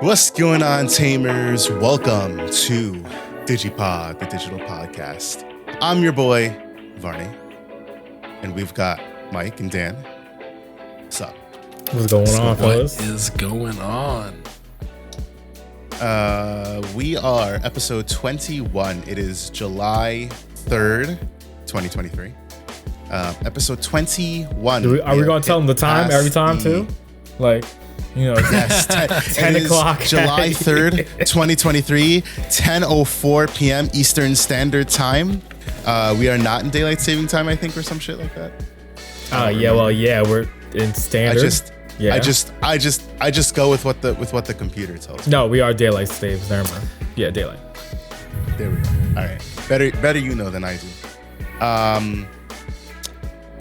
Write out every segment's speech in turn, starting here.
What's going on, Tamers? Welcome to DigiPod, the digital podcast. I'm your boy, Varni, and we've got Mike and Dan. What's up? What's going on, fellas? What is going on? We are episode 21. It is July 3rd, 2023. Episode 21. Are we going to tell them the time every time, too? Like, you know, yes, 10 o'clock. July 3rd, 2023, 10:04 p.m. Eastern Standard Time. We are not in daylight saving time, I think, or some shit like that. We're in standard. I just go with what the computer tells me. No, we are daylight saves. Never mind. Yeah, daylight. There we go. All right. Better you know than I do.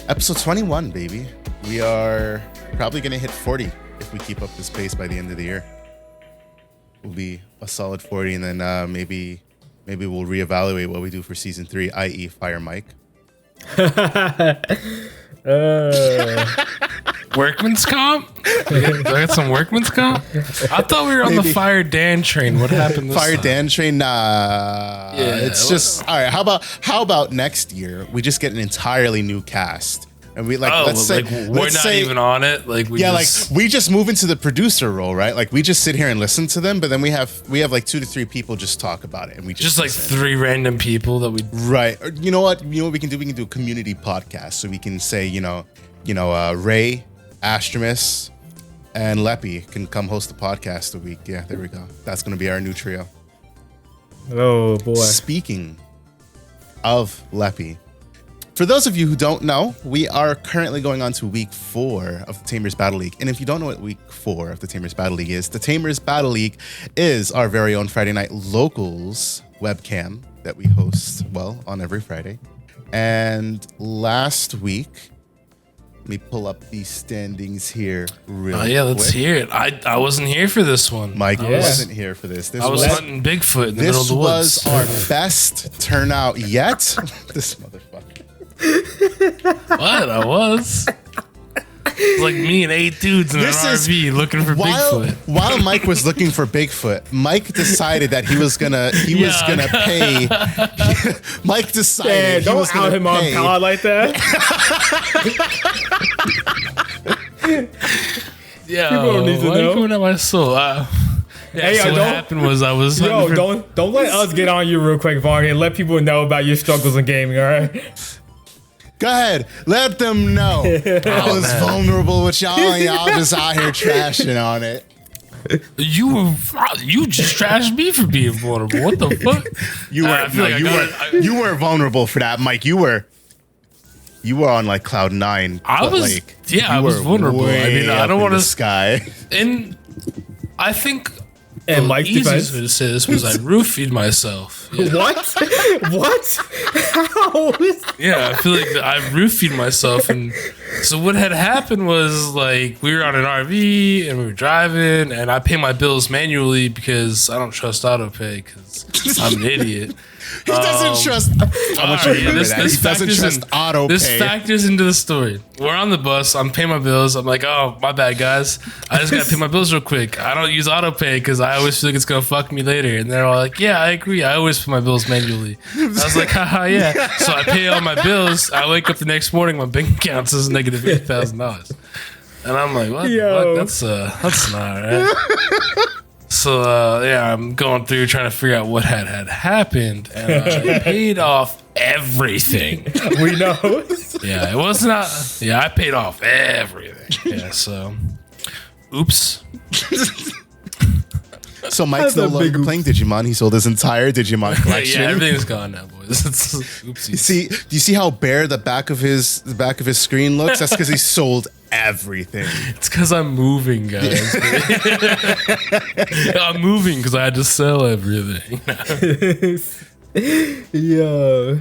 Episode 21, baby. We are probably gonna hit 40 if we keep up this pace by the end of the year. We'll be a solid 40, and then maybe we'll reevaluate what we do for season 3, i.e. Fire Mike. Workman's comp? Do I got some workman's comp? I thought we were on the Fire Dan train. What happened this Fire time? Dan train? Nah. Yeah, it's just all right. How about next year we just get an entirely new cast? And we let's say we're not even on it. Like we just move into the producer role, right? Like we just sit here and listen to them, but then we have like 2 to 3 people just talk about it, and we just like 3 random people that we right. Or, you know what we can do? We can do a community podcast, so we can say Ray, Astramus, and Leppy can come host the podcast a week. Yeah, there we go. That's gonna be our new trio. Oh boy. Speaking of Leppy. For those of you who don't know, we are currently going on to week 4 of the Tamers Battle League. And if you don't know what week 4 of the Tamers Battle League is, the Tamers Battle League is our very own Friday Night Locals webcam that we host, on every Friday. And last week, let me pull up these standings here real quick. let's hear it. I wasn't here for this one. Mike wasn't here for this. I was hunting Bigfoot in the middle of the woods. This was our best turnout yet. This motherfucker. What? I was. It's like me and 8 dudes in an RV looking for Bigfoot. While Mike was looking for Bigfoot, Mike decided that he was gonna pay. Mike decided he was gonna don't out him pay. on pod like that. Yeah, People don't need to why are know. you coming at my soul? What happened was I was don't let us get on you real quick, Varni, and let people know about your struggles in gaming. All right. Go ahead, let them know. I was vulnerable with y'all, and y'all just out here trashing on it. You just trashed me for being vulnerable. What the fuck? You weren't vulnerable for that, Mike. You were on like cloud 9. I was vulnerable. I mean, I don't want to sky. And I think And the Mike's easiest defense. way to say this was I roofied myself. Yeah. What? How? Yeah, I feel like I roofied myself, and so what had happened was like we were on an RV and we were driving, and I pay my bills manually because I don't trust autopay because I'm an idiot. He doesn't trust. I want you to remember that. He doesn't trust auto pay. This factors into the story. We're on the bus. I'm paying my bills. I'm like, oh, my bad, guys. I just gotta pay my bills real quick. I don't use auto pay because I always feel like it's gonna fuck me later. And they're all like, yeah, I agree. I always pay my bills manually. I was like, haha, yeah. So I pay all my bills. I wake up the next morning, my bank account says negative $8,000, and I'm like, what? That's not right. So I'm going through trying to figure out what had happened, and I paid off everything. We know. Yeah, it was not. Yeah, I paid off everything. Yeah, so oops. So Mike's no longer playing Digimon. He sold his entire Digimon collection. Yeah, everything's gone now, boys. Oopsies. Do you see how bare the back of his screen looks? That's because he sold everything. It's because I'm moving, guys. I'm moving because I had to sell everything. Yeah.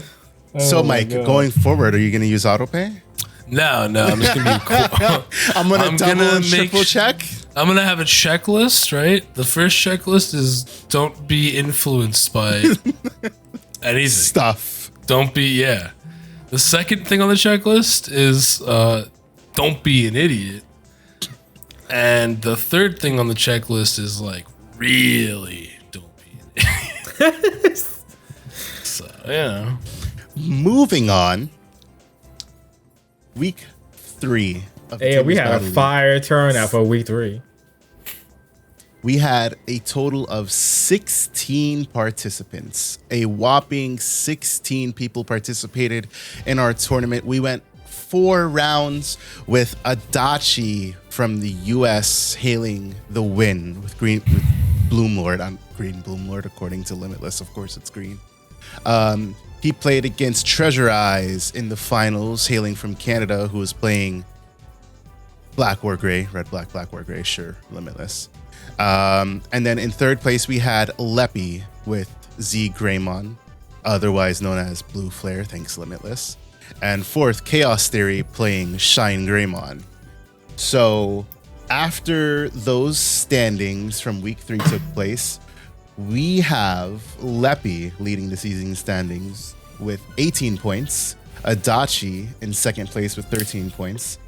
So Mike, going forward, are you going to use autopay? No, I'm just gonna be cool. I'm gonna double and triple check. I'm gonna have a checklist, right? The first checklist is don't be influenced by anything. Stuff. Don't be, The second thing on the checklist is don't be an idiot. And the third thing on the checklist is like really don't beat. So, Moving on. Week 3 of the Hey, we Tamers had a Battle League. fire turnout for week 3. We had a total of 16 participants. A whopping 16 people participated in our tournament. We went 4 rounds with Adachi from the US hailing the win with Bloomlord. I'm Green Bloomlord according to Limitless. Of course, it's green. He played against Treasure Eyes in the finals, hailing from Canada, who was playing Black or Gray, Red, Black, Black or Gray, sure, Limitless. And then in third place, we had Leppy with ZGreymon, otherwise known as Blue Flare, thanks Limitless. And fourth, Chaos Theory playing ShineGreymon. So after those standings from week 3 took place, we have Leppy leading the season standings with 18 points, Adachi in second place with 13 points,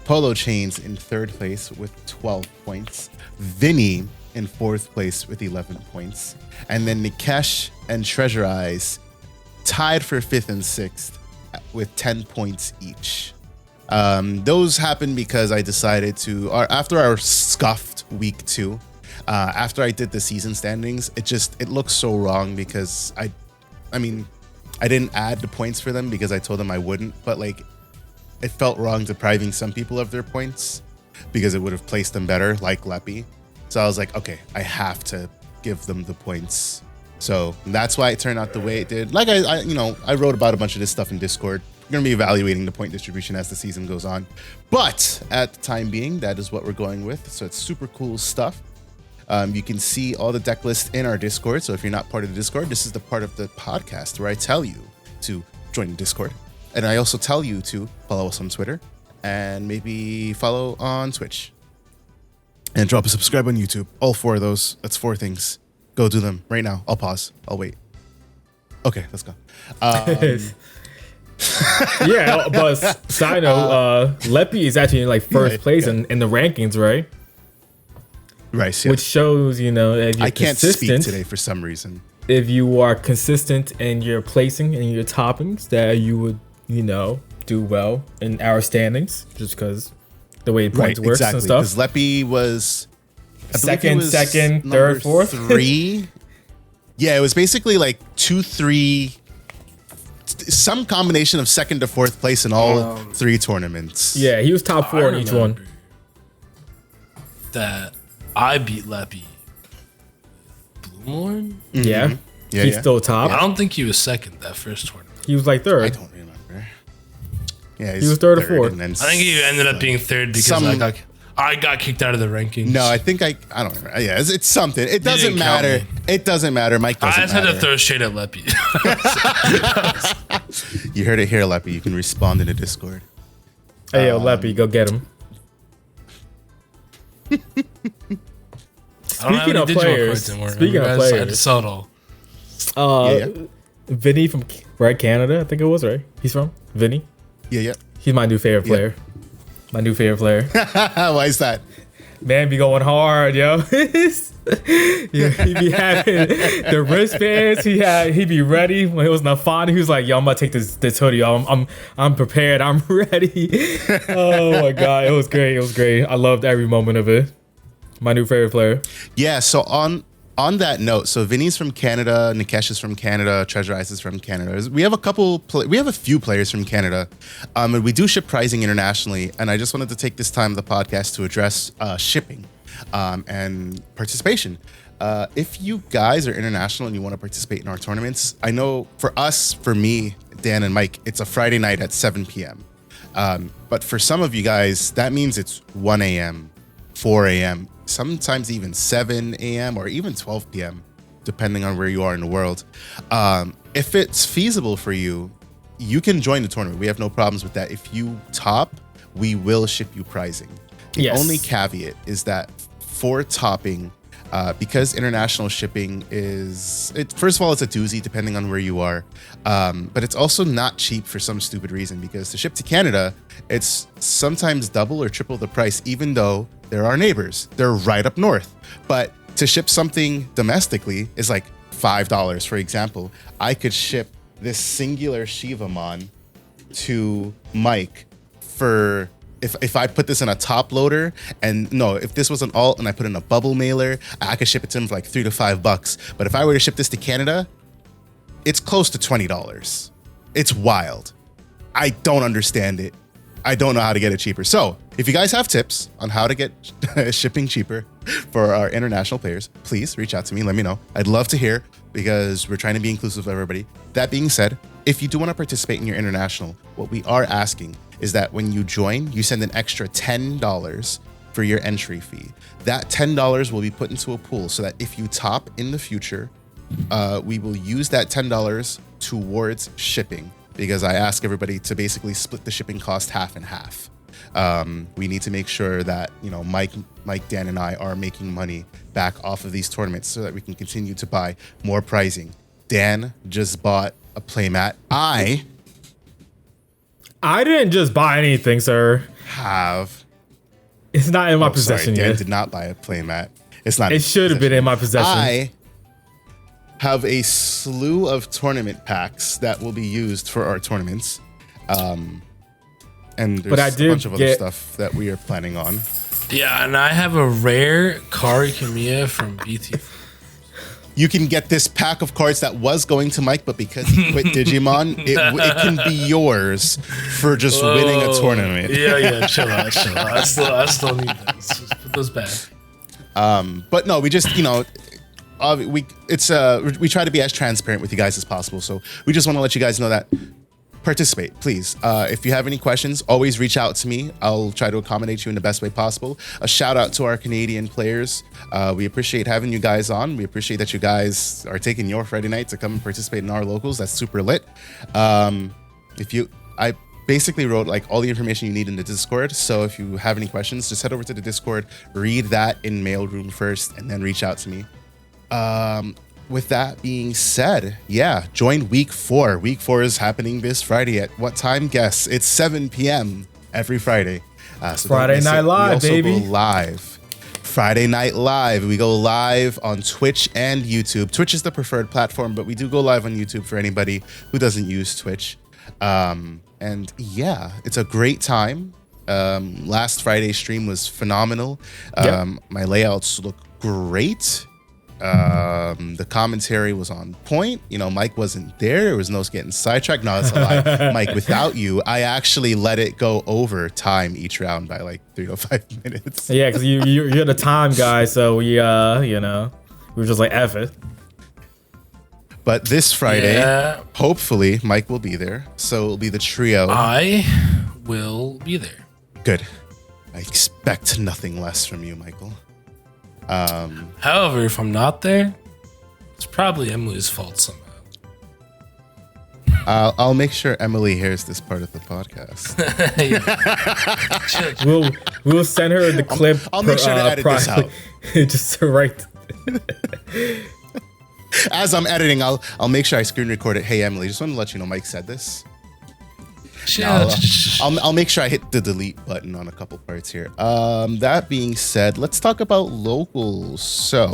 Polo Chains in third place with 12 points, Vinny in fourth place with 11 points, and then Nikesh and Treasure Eyes tied for 5th and 6th with 10 points each. Those happened because I decided to, after our scuffed week 2, after I did the season standings, it looks so wrong because I didn't add the points for them because I told them I wouldn't, but like it felt wrong depriving some people of their points because it would have placed them better, like Leppy. So I was like, okay, I have to give them the points. So that's why it turned out the way it did. Like I wrote about a bunch of this stuff in Discord. We're going to be evaluating the point distribution as the season goes on. But at the time being, that is what we're going with. So it's super cool stuff. You can see all the deck lists in our Discord. So if you're not part of the Discord, this is the part of the podcast where I tell you to join the Discord. And I also tell you to follow us on Twitter and maybe follow on Twitch. And drop a subscribe on YouTube. All 4 of those. That's 4 things. Go do them right now. I'll pause. I'll wait. Okay, let's go. Yeah, but side note, Leppy is actually in like first place in the rankings, right? Right. Yeah. Which shows, if you're I can't speak consistent today for some reason. If you are consistent in your placing and your toppings, that you would, do well in our standings, just because the way points works and stuff. Because Leppy was second, third, fourth, 3. Yeah, it was basically like 2, 3, some combination of second to fourth place in all 3 tournaments. Yeah, he was top 4 in each one. That I beat Leppy. Bloomlord? Yeah. He's still top. I don't think he was second that first tournament. He was like third. I don't remember. Yeah, he was third or fourth. I think he ended up being third because I got kicked out of the rankings. No, I think I don't remember. Yeah, it's something. It doesn't matter. It doesn't matter. Mike doesn't matter. I just had to throw shade at Leppy. You heard it here, Leppy. You can respond in the Discord. Hey, yo, Leppy, go get him. Speaking of players, I had to sell it all. Vinny from Canada, I think it was, right? He's from Vinny. Yeah. He's my new favorite player. My new favorite player. Why is that? Man be going hard, yo. Yeah, he be having the wristbands. He be ready when it was Nafani. He was like, "Yo, I'm gonna take this hoodie. I'm prepared. I'm ready." Oh my god, it was great. It was great. I loved every moment of it. My new favorite player. Yeah. So on that note, so Vinny's from Canada, Nikesh is from Canada, Treasure Eyes is from Canada. We have a few players from Canada, and we do ship pricing internationally. And I just wanted to take this time of the podcast to address shipping and participation. If you guys are international and you want to participate in our tournaments, I know for me, Dan and Mike, it's a Friday night at 7 p.m. But for some of you guys, that means it's 1 a.m., 4 a.m., sometimes even 7 a.m. or even 12 p.m., depending on where you are in the world. If it's feasible for you, you can join the tournament. We have no problems with that. If you top, we will ship you pricing. The only caveat is that for topping, because international shipping first of all, it's a doozy depending on where you are. But it's also not cheap for some stupid reason, because to ship to Canada, it's sometimes double or triple the price, even though they're our neighbors. They're right up north. But to ship something domestically is like $5, for example. I could ship this singular Shivamon to Mike for, if I put this in a top loader, and no, if this was an alt and I put in a bubble mailer, I could ship it to him for like $3 to $5. But if I were to ship this to Canada, it's close to $20. It's wild. I don't understand it. I don't know how to get it cheaper. So if you guys have tips on how to get shipping cheaper for our international players, please reach out to me. Let me know. I'd love to hear, because we're trying to be inclusive of everybody. That being said, if you do want to participate in your international, what we are asking is that when you join, you send an extra $10 for your entry fee. That $10 will be put into a pool so that if you top in the future, we will use that $10 towards shipping, because I ask everybody to basically split the shipping cost half and half. We need to make sure that, you know, Mike, Dan, and I are making money back off of these tournaments so that we can continue to buy more prizing. Dan just bought a playmat. I didn't just buy anything, sir. have. It's not in my possession Dan yet. did not buy a playmat. It's not. It should have been in my possession. I have a slew of tournament packs that will be used for our tournaments. And there's a bunch of other stuff that we are planning on. Yeah, and I have a rare Kari Kamiya from BT. You can get this pack of cards that was going to Mike, but because he quit Digimon, it can be yours for just winning a tournament. Yeah, chill out. I still need those. Just put those back. But no, we just, you know, we try to be as transparent with you guys as possible. So we just want to let you guys know that participate, please. If you have any questions, always reach out to me. I'll try to accommodate you in the best way possible. A shout out to our Canadian players. We appreciate having you guys on. We appreciate that you guys are taking your Friday night to come and participate in our locals. That's super lit. I basically wrote like all the information you need in the Discord. So if you have any questions, just head over to the Discord, read that in mailroom first, and then reach out to me. With that being said, yeah, join week 4. Week 4 is happening this Friday at what time? Guess. It's 7 p.m. every Friday. So Friday Night Live, baby. We also go live. Friday Night Live. We go live on Twitch and YouTube. Twitch is the preferred platform, but we do go live on YouTube for anybody who doesn't use Twitch. And yeah, it's a great time. Last Friday's stream was phenomenal. My layouts look great. The commentary was on point. You know, Mike wasn't there. There was no getting sidetracked. No, that's a lie. Mike, without you, I actually let it go over time each round by like 3 to 5 minutes. Yeah, because you're the time guy, so we you know, we were just like F it. But this Friday, hopefully, Mike will be there. So it'll be the trio. I will be there. Good. I expect nothing less from you, Michael. However, if I'm not there, it's probably Emily's fault somehow. I'll make sure Emily hears this part of the podcast. We'll send her the clip. I'll make sure to edit this out. Just right. As I'm editing, I'll make sure I screen record it. Hey Emily, just want to let you know Mike said this. I'll make sure I hit the delete button on a couple parts here. That being said, let's talk about locals. So,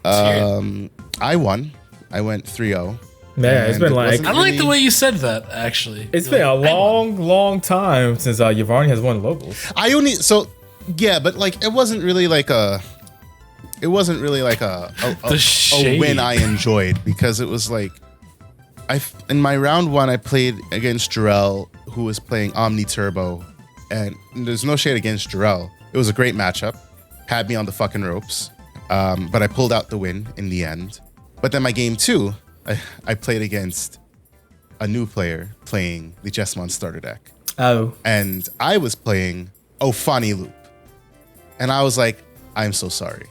I won. I went 3-0. Man, it's been like... I like the way you said that, actually. It's been a long time since Varni has won locals. But like, it wasn't really like a win I enjoyed, because it was like, in my round 1, I played against Jarrell, who was playing Omni Turbo, and there's no shade against Jarrell. It was a great matchup, had me on the fucking ropes, but I pulled out the win in the end. But then my game 2, I played against a new player playing the Jesmon starter deck. Oh. And I was playing Ofani Loop. And I was like, I'm so sorry.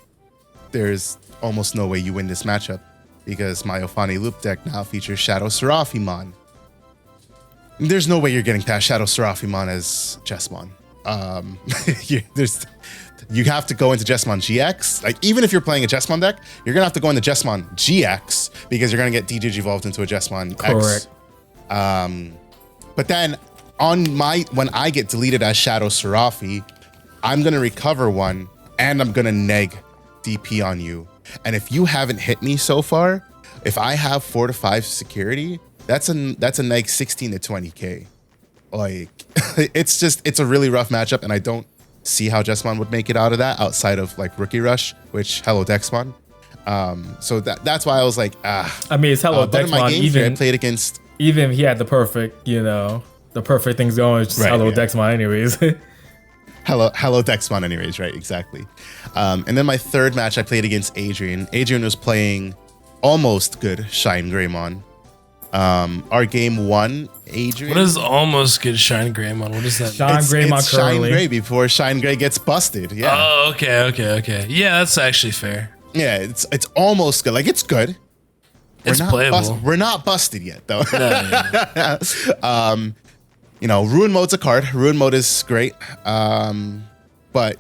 There's almost no way you win this matchup, because my Ofani Loop deck now features Shadow Seraphimon. There's no way you're getting past Shadow Seraphimon as Jesmon. You have to go into Jesmon GX. Like, even if you're playing a Jesmon deck, you're gonna have to go into Jesmon GX, because you're gonna get Digivolved into a Jesmon X. But then when I get deleted as Shadow Seraphi, I'm gonna recover one, and I'm gonna neg DP on you. And if you haven't hit me so far, if I have 4 to 5 security, that's a neg 16 to 20k. Like, it's a really rough matchup, and I don't see how Jessamon would make it out of that outside of like Rookie Rush, which hello Dexmon. So that's why I was like, I mean, it's hello but in my Dexmon. game Even I played against. Even if he had the perfect, the perfect things going, it's just Right, hello yeah. Dexmon, anyways. Hello Dexmon anyways, right? Exactly. And then my third match I played against Adrian. Adrian was playing almost good ShineGreymon. Our game 1, Adrian. What is almost good ShineGreymon? What is that? ShineGreymon It's currently. ShineGrey before ShineGrey gets busted. Yeah. Oh, okay. Yeah, that's actually fair. Yeah, it's almost good. Like, it's good. It's playable. We're not busted yet, though. No. Ruin Mode's a card. Ruin Mode is great. But,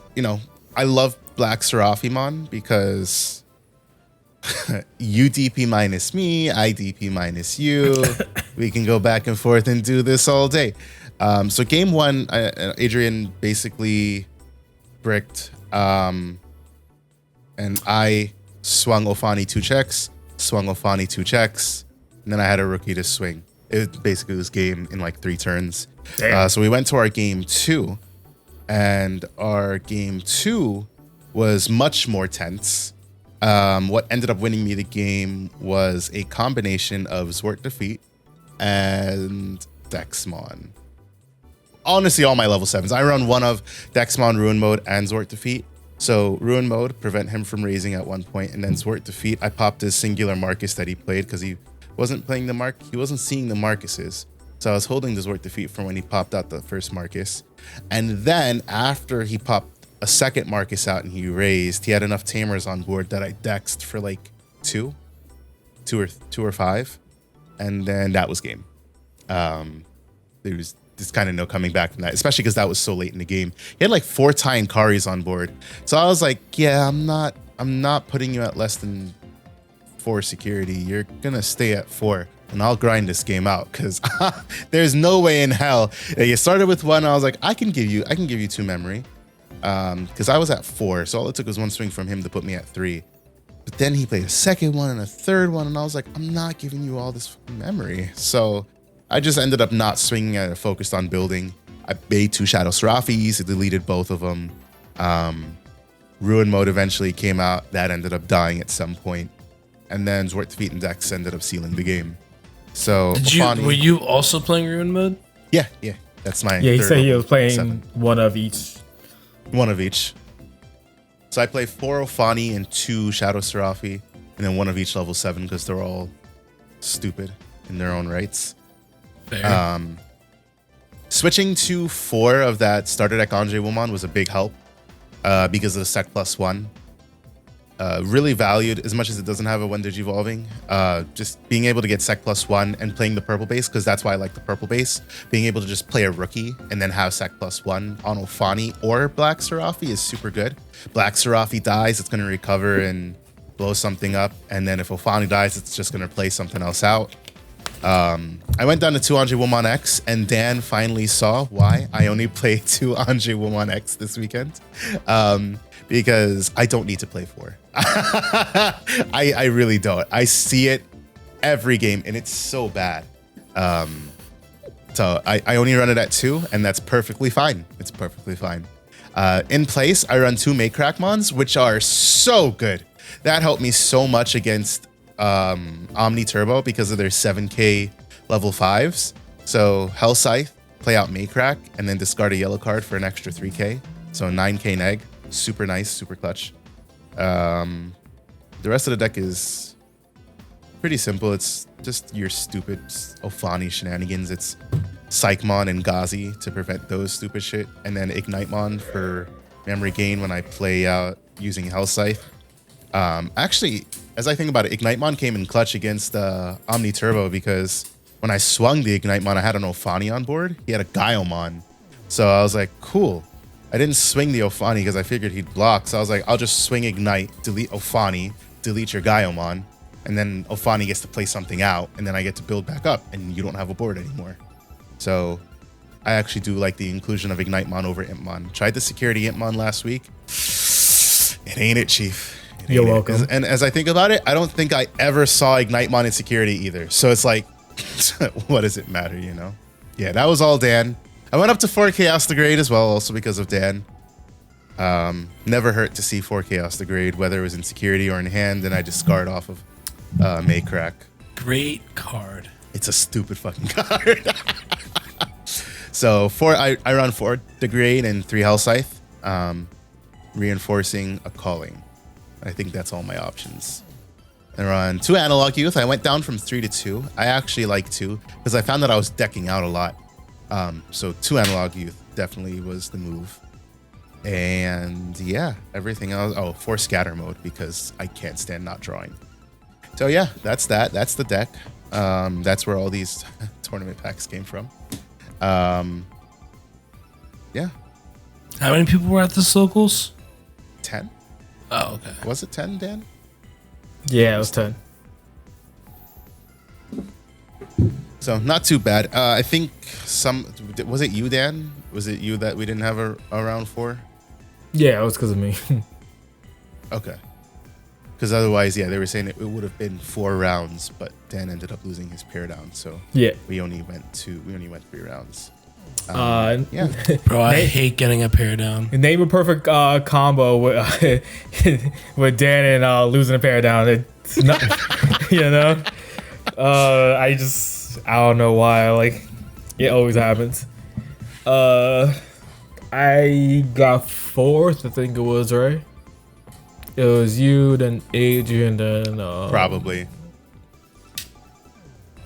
I love Black Seraphimon because you DP minus me, I DP minus you. We can go back and forth and do this all day. So game 1, Adrian basically bricked, and I swung Ofani 2 checks, swung Ofani 2 checks, and then I had a rookie to swing. It basically was game in like 3 turns. So we went to our game 2, and our game 2 was much more tense. What ended up winning me the game was a combination of Zwart Defeat and Dexmon. Honestly, all my level 7s. I run one of Dexmon, Ruin Mode, and Zwart Defeat. So Ruin Mode, prevent him from raising at one point, and then Zwart Defeat, I popped his singular Marcus that he played because he wasn't playing he wasn't seeing the Marcuses. So I was holding the Zwart Defeat from when he popped out the first Marcus. And then after he popped a second Marcus out and he raised, he had enough Tamers on board that I dexed for like two or 5. And then that was game. There was just kind of no coming back from that, especially because that was so late in the game. He had like 4 Tyan Karis on board. So I was like, yeah, I'm not putting you at less than 4 security. You're gonna stay at 4, and I'll grind this game out because there's no way in hell. You started with 1. I was like, I can give you 2 memory, because I was at 4, so all it took was 1 swing from him to put me at 3. But then he played a second one and a third one, and I was like, I'm not giving you all this memory. So I just ended up not swinging and focused on building. I made 2 Shadow Seraphis, deleted both of them. Ruin Mode eventually came out. That ended up dying at some point. And then Zwart Defeat and Dex ended up sealing the game. So Were you also playing Ruin Mode? Yeah. That's my Yeah, he third said he level was playing 7. one of each. One of each. So I play 4 Ofani and 2 Shadow Seraphi, and then 1 of each level 7 because they're all stupid in their own rights. Fair. Switching to 4 of that starter deck Anjewomon was a big help because of the Sec +1. Really valued as much as it doesn't have a 1 digivolving. Just being able to get Sec +1 and playing the purple base, because that's why I like the purple base. Being able to just play a rookie and then have Sec +1 on Ofani or Black Seraphi is super good. Black Seraphi dies, it's going to recover and blow something up. And then if Ofani dies, it's just going to play something else out. I went down to 2 Anjewomon X, and Dan finally saw why I only played 2 Anjewomon X this weekend. Because I don't need to play 4. I really don't. I see it every game, and it's so bad. So I only run it at 2, and that's perfectly fine. It's perfectly fine. In place, I run 2 Maycrackmons, which are so good. That helped me so much against Omni Turbo because of their 7k level 5s. So Hell Scythe, play out Maycrack, and then discard a yellow card for an extra 3k. So 9k neg. Super nice, super clutch. The rest of the deck is pretty simple. It's just your stupid Ofani shenanigans. It's Psychmon and Ghazi to prevent those stupid shit, and then Ignitemon for memory gain when I play out using Hell Scythe. Actually, as I think about it, Ignitemon came in clutch against Omni Turbo because when I swung the Ignitemon, I had an Ofani on board. He had a Gaiomon. So I was like, cool. I didn't swing the Ofani because I figured he'd block. So I was like, I'll just swing Ignite, delete Ofani, delete your Gaiomon, and then Ofani gets to play something out, and then I get to build back up, and you don't have a board anymore. So I actually do like the inclusion of Ignitemon over Impmon. Tried the security Impmon last week. It ain't it, Chief. You're welcome. And as I think about it, I don't think I ever saw Ignitmon in security either. So it's like, what does it matter, you know? Yeah, that was all Dan. I went up to 4 Chaos Degrade as well, also because of Dan. Never hurt to see 4 Chaos Degrade, whether it was in security or in hand, and I just scarred off of Maycrack. Great card. It's a stupid fucking card. So I run 4 Degrade and 3 Hell Scythe, reinforcing a Calling. I think that's all my options. I run 2 Analog Youth. I went down from 3 to 2. I actually like 2 because I found that I was decking out a lot. So 2 Analog Youth definitely was the move. And yeah, everything else. Oh, 4 Scatter Mode because I can't stand not drawing. So yeah, that's that. That's the deck. That's where all these tournament packs came from. Yeah. How many people were at the locals? 10? Oh, okay. Was it 10, Dan? Yeah, it was 10. So not too bad. I think was it you, Dan? Was it you that we didn't have a round 4? Yeah, it was because of me. Okay. Because otherwise, yeah, they were saying it would have been 4 rounds, but Dan ended up losing his pair down, so Yeah. we only went 3 rounds. Yeah. Bro, I hate getting a pair down. Name a perfect combo with, with Dan and losing a pair down. It's not, you know. I don't know why. Like, it always happens. I got 4th, I think it was, right? It was you, then Adrian, then Probably.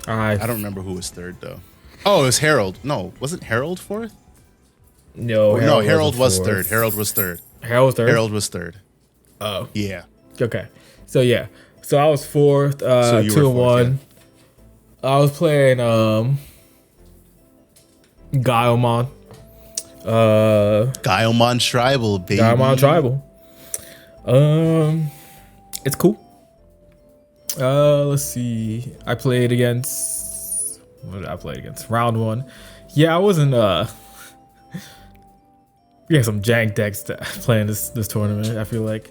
I don't remember who was 3rd though. Oh, it was Harold. No, wasn't Harold 4th? No, Harold was wasn't 3rd. Harold was 3rd. Harold was 3rd? Harold was 3rd. Oh. Yeah. Okay. So yeah. So I was 4th, So you 2 were and 4th, 1. I was playing Gaomon. Gaomon Tribal, baby. Gaomon Tribal. It's cool. Let's see. I played against. What did I play against? Round 1. Yeah, I wasn't. We had some jank decks playing this tournament. I feel like.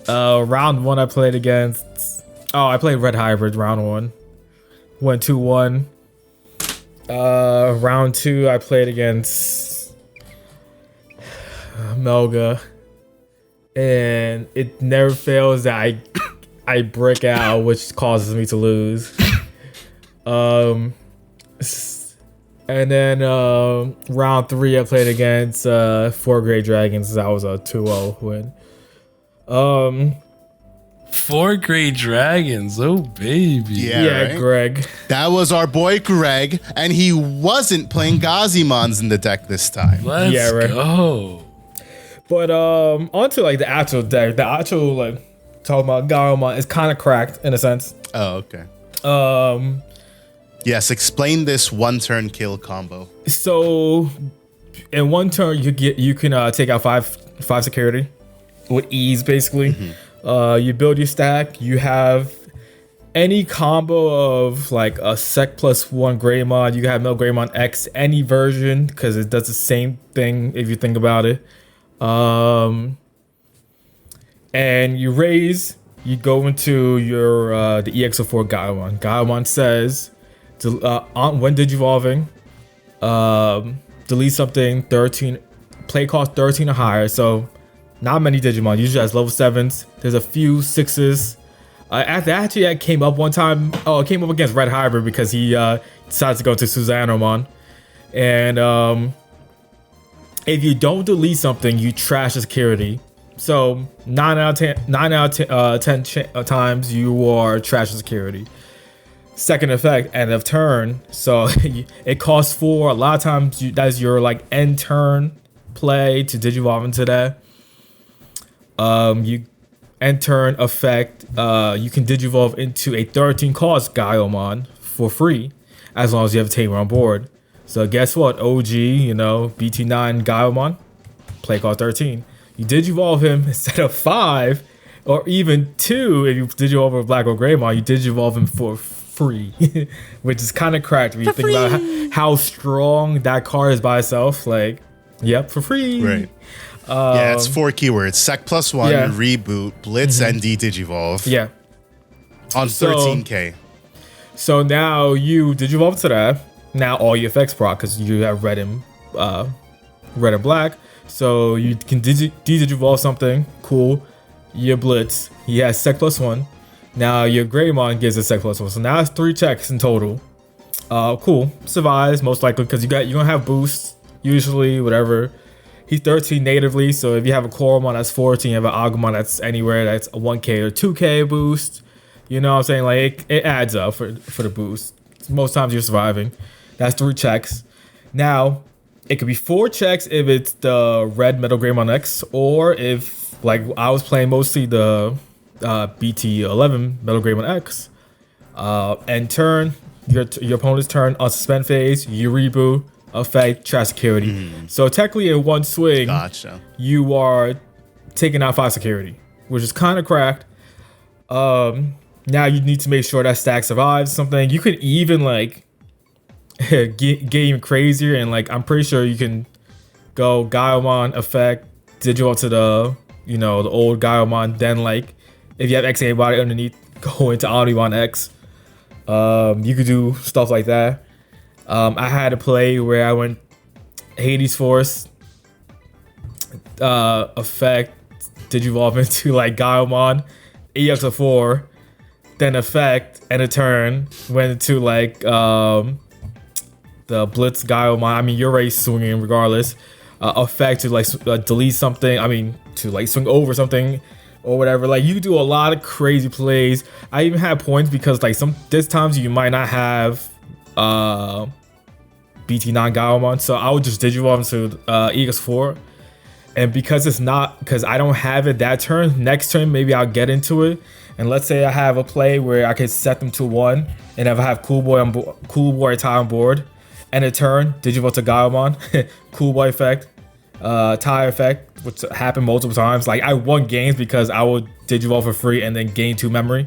Round 1 I played against. Oh, I played Red Hybrid round 1. Went 2-1. Round 2 I played against Melga. And it never fails that I break out, which causes me to lose. And then round 3 I played against 4 Great Dragons. That was a 2-0 win. 4 Great Dragons, oh baby. Yeah, right? Greg. That was our boy Greg, and he wasn't playing Gazimons in the deck this time. Let's go. But onto like the actual deck. The actual like talking about Garomon is kind of cracked in a sense. Oh, okay. Yes, explain this 1-turn kill combo. So in 1 turn you can take out five security with ease basically. You build your stack. You have any combo of like a sec +1 Greymon. You can have MirageGaogamon X, any version, because it does the same thing if you think about it. And you raise, you go into your the EX04 Gaomon. Gaomon says when digivolving, delete something 13, play cost 13 or higher. So not many Digimon, usually has level 7s. There's a few 6s. Actually, I came up one time. Oh, I came up against Red Hybrid because he decided to go to Susannomon. And if you don't delete something, you trash the security. So 9 out of 10 times you are trash the security. Second effect, end of turn. So it costs 4. A lot of times that's your like end turn play to digivolve into that. You end turn effect. You can digivolve into a 13 cost Gaomon for free, as long as you have a Tamer on board. So guess what? OG, BT-9 Gaomon, play cost 13. You digivolve him instead of 5, or even 2. If you digivolve with Black or Greymon, you digivolve him for free, which is kind of cracked when you think about how strong that card is by itself. Like, yep, for free. Right. Yeah, it's 4 keywords. Sec +1, Yeah. reboot, blitz, and D-Digivolve. Yeah. On So- 13K. So now you digivolve to that. Now all your effects proc because you have red and black. So you can digivolve something. Cool. Your blitz. He has sec +1. Now your Greymon gives a sec +1. So now it's 3 checks in total. Cool. Survives most likely because you're gonna have boosts usually, whatever. He's 13 natively, so if you have a Coromon that's 14, you have an Agumon that's anywhere that's a 1k or 2k boost. You know what I'm saying? Like it adds up for the boost. Most times you're surviving. That's 3 checks. Now, it could be 4 checks if it's the red Metal Greymon X, or if like I was playing mostly the BT-11 Metal Greymon X. End turn, your opponent's turn on suspend phase, you reboot, effect, trash security. So technically in one swing, Gotcha. you are taking out 5 security, which is kind of cracked. Now you need to make sure that stack survives something. You could even like get even crazier, and like I'm pretty sure you can go Gaiomon effect, digital to the the old Gaiomon, then like if you have X antibody underneath, go into Omnimon X. You could do stuff like that. I had a play where I went Hades Force effect, digivolve into like Gaiomon, EX04, then effect and a turn went into like the blitz Gaiomon. I mean you're already swinging regardless. Effect to like delete something. I mean to like swing over something or whatever. Like you do a lot of crazy plays. I even had points because like there's times you might not have BT-9 Gaiomon, so I would just digivolve into EX4. And because I don't have it that turn, next turn maybe I'll get into it. And let's say I have a play where I can set them to 1, and if I have Cool Boy tie on board, and a turn, digivolve to Gaiomon, Cool Boy effect, tie effect, which happened multiple times. Like I won games because I would digivolve for free and then gain 2 memory.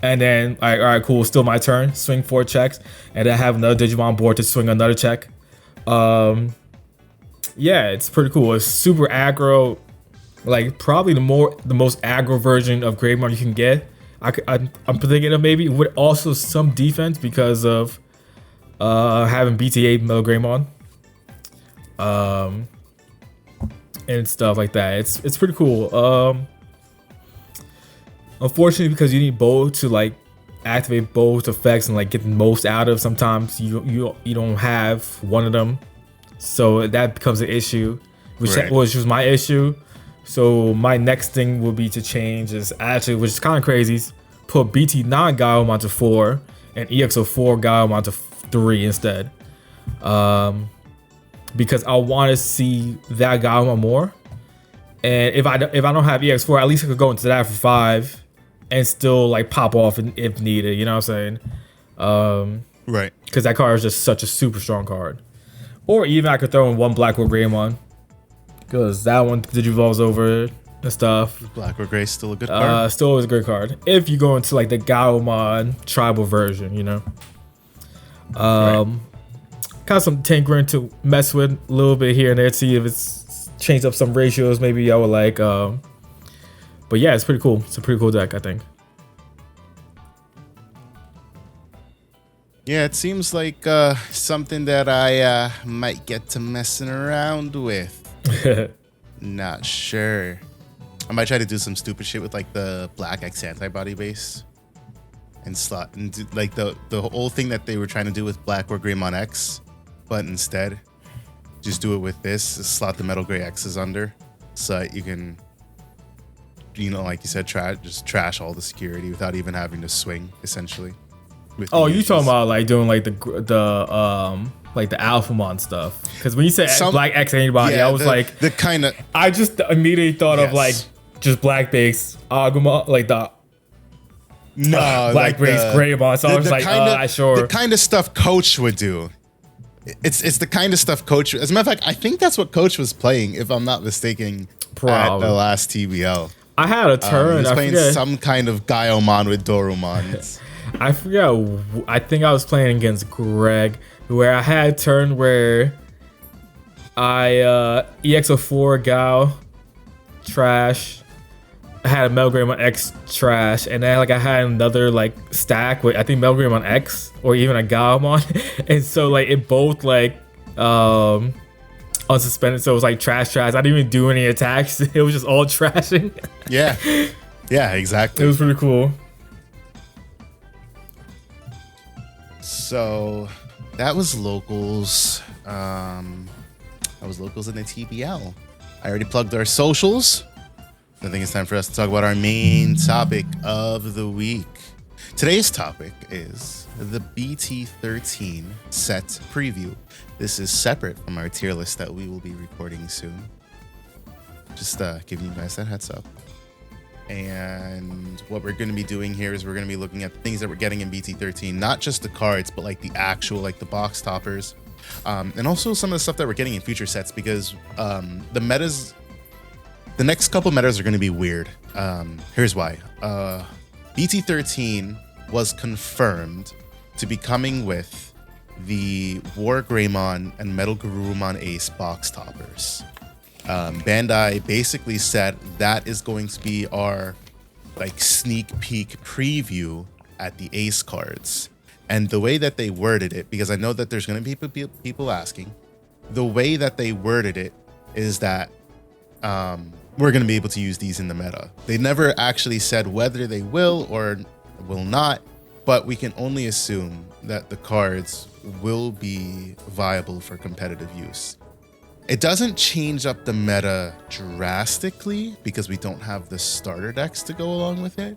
And then, all right, cool, still my turn, swing 4 checks, and then have another Digimon board to swing another check. Yeah, it's pretty cool. It's super aggro, like probably the most aggro version of Greymon you can get. I'm thinking of maybe with also some defense because of having BT-8 Metal Greymon, and stuff like that. It's pretty cool. Unfortunately, because you need both to like activate both effects and like get the most out of, sometimes you don't have one of them, so that becomes an issue, which was my issue. So my next thing will be to change is actually, which is kind of crazy, put BT-9 Gaiomon to 4 and EX04 Gaiomon to 3 instead, because I want to see that Gaiomon more. And if I don't have EX4, at least I could go into that for 5 and still like pop off if needed. You know what I'm saying? Right. Because that card is just such a super strong card. Or even I could throw in 1 Blackwood Greymon, because that one digivolves over and stuff. Black or Gray still a good card. Still is a great card if you go into like the Gaiomon tribal version, Got some tinkering to mess with a little bit here and there to see if it's changed up some ratios. Maybe I would like. But yeah, it's pretty cool. It's a pretty cool deck, I think. Yeah, it seems like something that I might get to messing around with. Not sure. I might try to do some stupid shit with like the black X antibody base and slot and do, like the whole thing that they were trying to do with Black or Greymon X, but instead just do it with this. Slot the Metal Gray X's under, so that you can, like you said, just trash all the security without even having to swing, essentially. Oh, you talking about like doing like the Alphamon stuff? Because when you said black X antibody, I was like the kind of. I just immediately thought of like just black base Agumon, like the black like base Greymon. So I was like, sure. The kind of stuff Coach would do. It's the kind of stuff Coach. As a matter of fact, I think that's what Coach was playing, if I'm not mistaken, at the last TBL. I had a turn. He was playing some kind of Gaiomon with Dorumon. I forgot. I think I was playing against Greg, where I had a turn where I EX04 Gao trash. I had a MirageGaogamon X trash, and then like I had another like stack with I think MirageGaogamon X or even a Gaomon, and so like it both like unsuspended, so it was like trash. I didn't even do any attacks. It was just all trashing. Yeah, yeah, exactly. It was pretty cool. So that was locals. That was locals in the TBL. I already plugged our socials. I think it's time for us to talk about our main topic of the week. Today's topic is the BT-13 set preview. This is separate from our tier list that we will be recording soon. Just giving you guys that heads up. And what we're going to be doing here is we're going to be looking at the things that we're getting in BT-13, not just the cards, but like the actual, like the box toppers, and also some of the stuff that we're getting in future sets, because the next couple metas are going to be weird. Here's why. BT-13 was confirmed to be coming with the WarGreymon and MetalGarurumon Ace box toppers. Bandai basically said that is going to be our like sneak peek preview at the Ace cards. And the way that they worded it, because I know that there's going to be people asking, the way that they worded it is that we're going to be able to use these in the meta. They never actually said whether they will or will not, but we can only assume that the cards will be viable for competitive use. It doesn't change up the meta drastically because we don't have the starter decks to go along with it,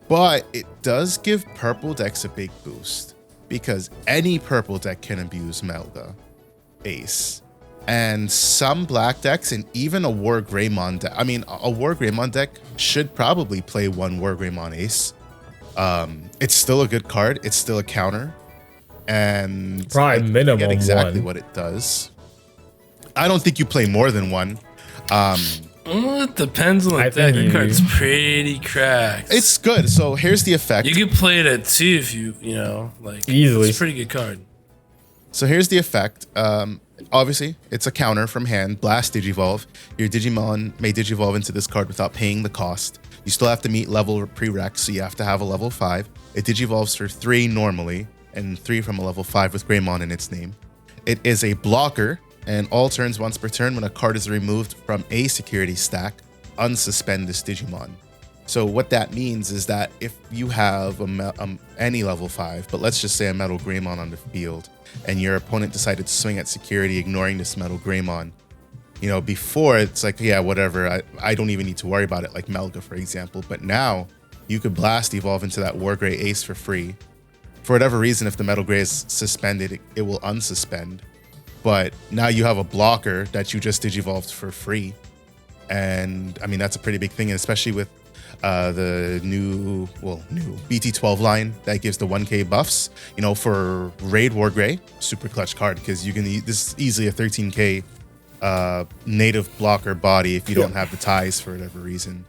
but it does give purple decks a big boost because any purple deck can abuse Melga Ace. And some black decks and even a WarGreymon deck. I mean, a WarGreymon deck should probably play one WarGreymon Ace. It's still a good card. It's still a counter. And probably minimum get exactly one. What it does. I don't think you play more than one. It depends on the deck. The card's pretty cracked. It's good. So here's the effect. You can play it at 2 if you know, like easily. It's a pretty good card. So here's the effect. Obviously, it's a counter from hand. Blast Digivolve. Your Digimon may Digivolve into this card without paying the cost. You still have to meet level prereq, so you have to have a level 5. It Digivolves for 3 normally, and 3 from a level 5 with Greymon in its name. It is a blocker, and all turns once per turn when a card is removed from a security stack, unsuspend this Digimon. So what that means is that if you have any level 5, but let's just say a MetalGaogamon on the field, and your opponent decided to swing at security ignoring this MetalGaogamon, you know, before it's like, yeah, whatever, I don't even need to worry about it, like Melga, for example. But now you could blast evolve into that WarGrey Ace for free. For whatever reason, if the MetalGrey is suspended, it will unsuspend. But now you have a blocker that you just digivolved for free. And I mean, that's a pretty big thing, especially with the new BT-12 line that gives the 1k buffs. You know, for Raid WarGrey, super clutch card, because you can this is easily a 13k native blocker body if you don't have the ties for whatever reason.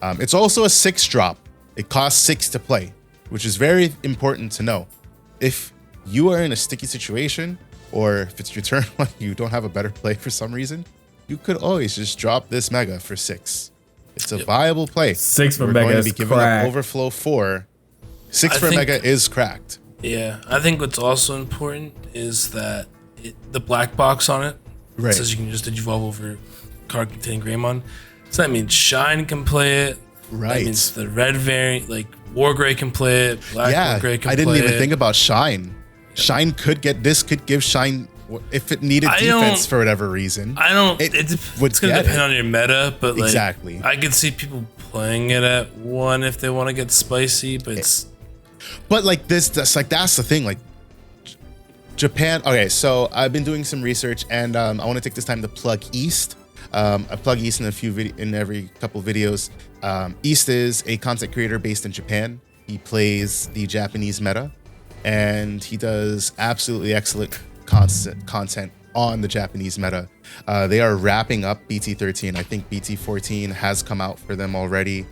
It's also a 6 drop. It costs 6 to play, which is very important to know. If you are in a sticky situation, or if it's your turn when you don't have a better play for some reason, you could always just drop this Mega for 6. It's a viable play. 6 for We're Mega going to is be giving cracked. up Overflow 4. 6 for Mega is cracked. Yeah, I think what's also important is that the black box on it says you can just digivolve over card containing Greymon. So that means Shine can play it. Right. That means the red variant, like WarGrey can play it. Black WarGrey can play it. I didn't even think about Shine. Shine could give Shine if it needed defense for whatever reason. It's gonna depend on your meta, but like exactly. I could see people playing it at 1 if they want to get spicy, but like that's the thing. Like Japan. Okay, so I've been doing some research, and I want to take this time to plug East. I plug East in every couple videos. East is a content creator based in Japan. He plays the Japanese meta, and he does absolutely excellent content on the Japanese meta. They are wrapping up BT-13. I think BT-14 has come out for them already,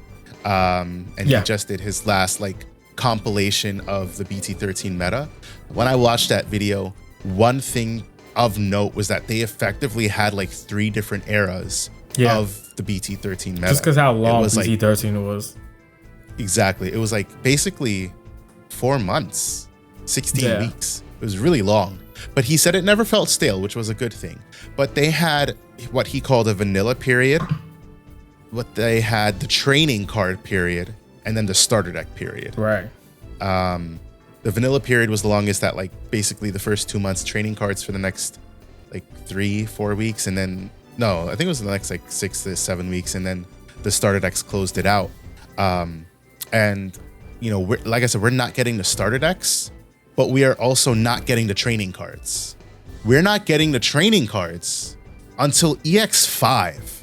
and he just did his last compilation of the BT-13 meta. When I watched that video, one thing of note was that they effectively had 3 different eras of the BT-13 meta. Just because how long was BT-13 was. Exactly. It was like basically 4 months, 16 weeks. It was really long. But he said it never felt stale, which was a good thing. But they had what he called a vanilla period. What they had the training card period, and then the starter deck period. Right. The vanilla period was the longest, that like basically the first 2 months training cards for the next like 3-4 weeks, and then no, I think it was the next like 6 to 7 weeks, and then the starter decks closed it out. And you know, like I said, we're not getting the starter decks, but we are also not getting the training cards. We're not getting the training cards until EX5.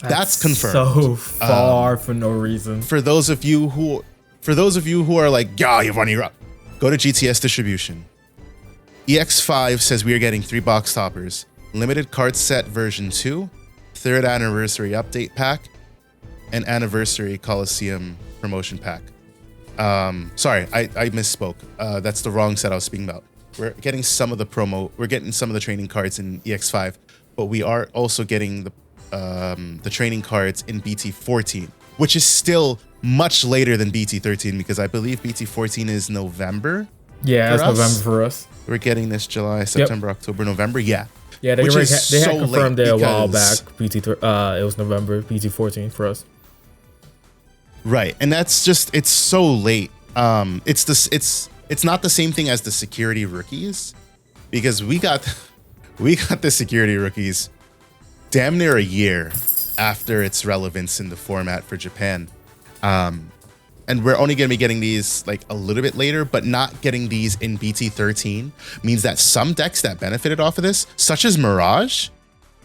That's confirmed. So far for no reason. For those of you who are like, yeah, you're running up, go to GTS distribution. EX5 says we are getting 3 box toppers, limited card set version 2, 3rd anniversary update pack, and anniversary Coliseum promotion pack. Sorry, I misspoke. That's the wrong set I was speaking about. We're getting some of the training cards in EX5, but we are also getting the training cards in BT-14, which is still much later than BT-13, because I believe BT-14 is November. Yeah, it's November for us. We're getting this July, September, October, November. Yeah. Yeah, they had confirmed it a while back. It was November, BT-14 for us. Right, and that's just, it's so late. It's not the same thing as the security rookies, because we got the security rookies damn near a year after its relevance in the format for Japan. And we're only going to be getting these like a little bit later, but not getting these in BT-13 means that some decks that benefited off of this, such as Mirage,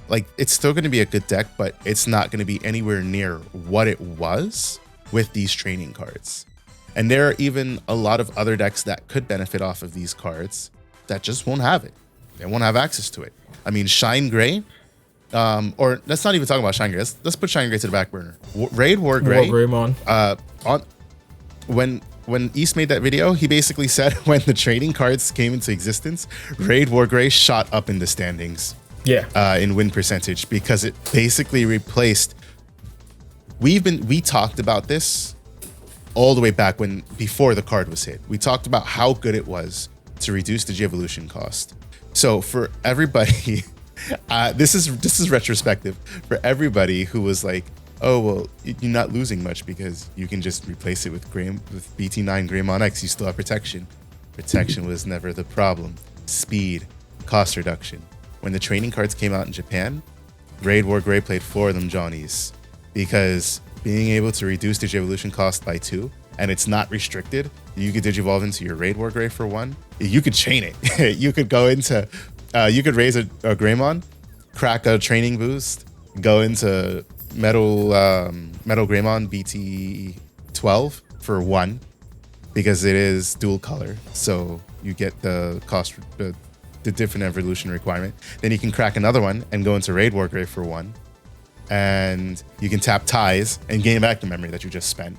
like it's still going to be a good deck, but it's not going to be anywhere near what it was with these training cards. And there are even a lot of other decks that could benefit off of these cards that just won't have it. They won't have access to it. I mean, ShineGrey, or let's not even talk about ShineGrey. Let's put ShineGrey to the back burner. Raid WarGreymon. When East made that video, he basically said when the trading cards came into existence, Raid WarGrey shot up in the standings. Yeah. In win percentage, because it basically replaced. We talked about this all the way back before the card was hit. We talked about how good it was to reduce the G-Evolution cost. So for everybody, this is retrospective. For everybody who was like, oh, well, you're not losing much because you can just replace it with BT-9 Greymon X. You still have protection. Protection was never the problem. Speed, cost reduction. When the training cards came out in Japan, Raid WarGrey played 4 of them Johnnies, because being able to reduce the Evolution cost by 2, and it's not restricted. You could Digivolve into your Raid WarGrey for 1. You could chain it. You could go into, you could raise a Greymon, crack a training boost, go into Metal Greymon BT-12 for 1, because it is dual color, so you get the cost, the different evolution requirement. Then you can crack another one and go into Raid WarGrey for 1, and you can tap ties and gain back the memory that you just spent,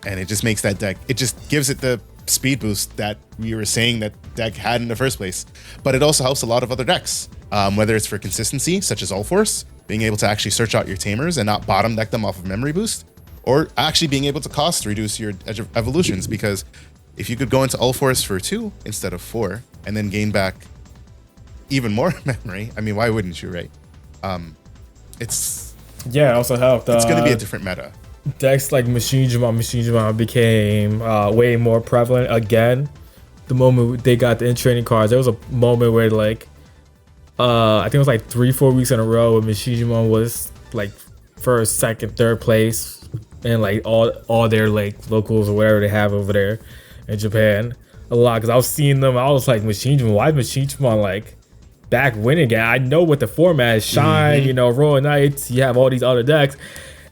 and it just makes that deck. It just gives it the speed boost that we were saying that deck had in the first place. But it also helps a lot of other decks, whether it's for consistency, such as All Force, being able to actually search out your tamers and not bottom deck them off of memory boost, or actually being able to cost reduce your evolutions, because if you could go into All Force for 2 instead of 4 and then gain back even more memory, I mean, why wouldn't you, right? It also helped. It's going to be a different meta. Decks like MishineGaogamon became way more prevalent again. The moment they got the in-training cards, there was a moment where like, I think it was like 3-4 weeks in a row where MishineGaogamon was like first, second, third place, and like all their like locals or whatever they have over there in Japan a lot. Because I was seeing them, I was like, MishineGaogamon, why is MishineGaogamon like back winning again? I know what the format is, Shine, you know, Royal Knights, you have all these other decks,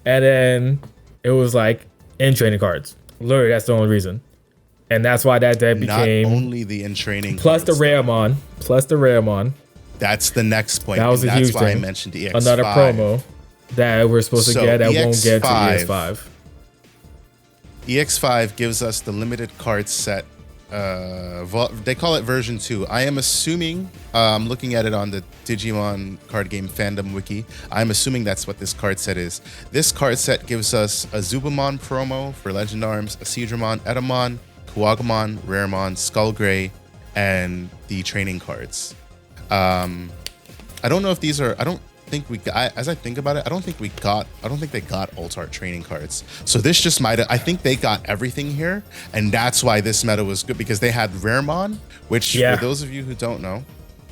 and then it was like in training cards. Literally, that's the only reason. And that's why that deck became not only the in training plus the Ravemon. That's the next point. That was a huge thing. Why I mentioned EX5. Another promo that we're supposed to get that won't get to EX5. EX5 gives us the limited card set they call it version 2. I am assuming, looking at it on the Digimon card game fandom wiki, I'm assuming that's what this card set is. This card set gives us a Zubamon promo for Legend Arms, a Seadramon, Etamon, Kuwagamon, Raremon, Skullgray, and the training cards. I don't know if these are, I don't think we got, as I think about it, I don't think they got alt art training cards. So this just might have, I think they got everything here, and that's why this meta was good, because they had Raremon, which for those of you who don't know,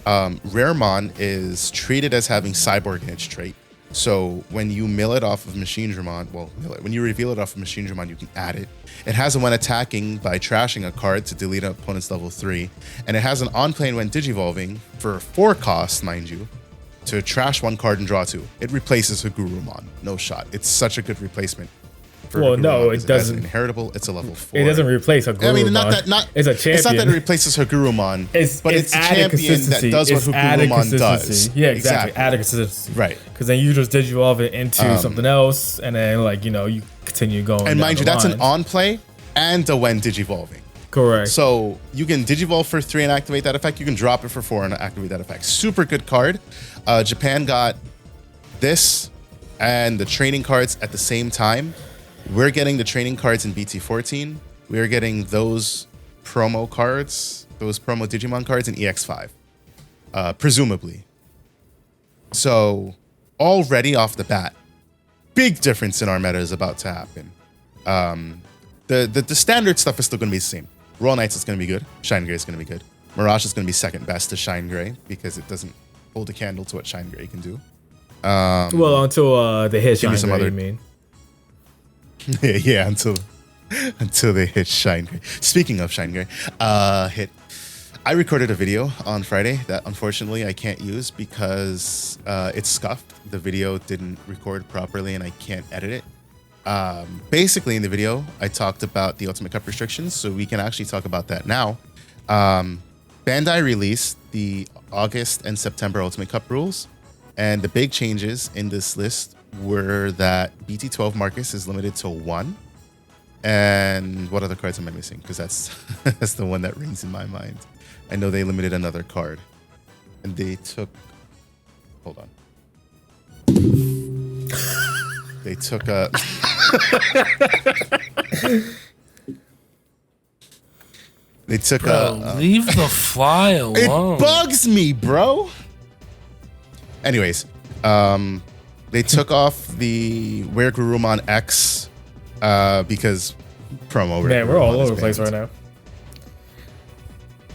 Raremon is treated as having Cyborg in its trait. So when you mill it off of MachineDramon, when you reveal it off of MachineDramon, you can add it. It has a when attacking by trashing a card to delete an opponent's level 3, and it has an on plane when digivolving for 4 costs, mind you, to trash 1 card and draw 2. It replaces Hagurumon. No shot. It's such a good replacement. Well, no, it doesn't. It's inheritable. It's a level 4. It doesn't replace Hagurumon. I mean, it's a champion. It's not that it replaces Hagurumon, but it's a champion that does what Hagurumon does. Yeah, exactly. Added consistency. Right. Because then you just digivolve it into something else, and then you continue going. And mind you, that's line. an on play and a when digivolving. Correct. So you can digivolve for 3 and activate that effect. You can drop it for 4 and activate that effect. Super good card. Japan got this and the training cards at the same time. We're getting the training cards in BT-14. We're getting those promo cards, those promo Digimon cards in EX5, presumably. So already off the bat, big difference in our meta is about to happen. The standard stuff is still going to be the same. Royal Knights is going to be good. ShineGrey is going to be good. Mirage is going to be second best to ShineGrey because it doesn't hold a candle to what ShineGrey can do. Well, until they hit ShineGrey, you mean? Yeah, until they hit ShineGrey. Speaking of ShineGrey, I recorded a video on Friday that unfortunately I can't use because it's scuffed. The video didn't record properly and I can't edit it. Basically, in the video, I talked about the Ultimate Cup restrictions, so we can actually talk about that now. Bandai released the August and September Ultimate Cup rules, and the big changes in this list were that BT-12 Marcus is limited to 1. And what other cards am I missing? Because that's the one that rings in my mind. I know they limited another card, and they took. Hold on. They took a. They took leave the fly alone. It bugs me, bro. Anyways, they took off the Where Gurumon X because promo. Man, we're all over the place right now.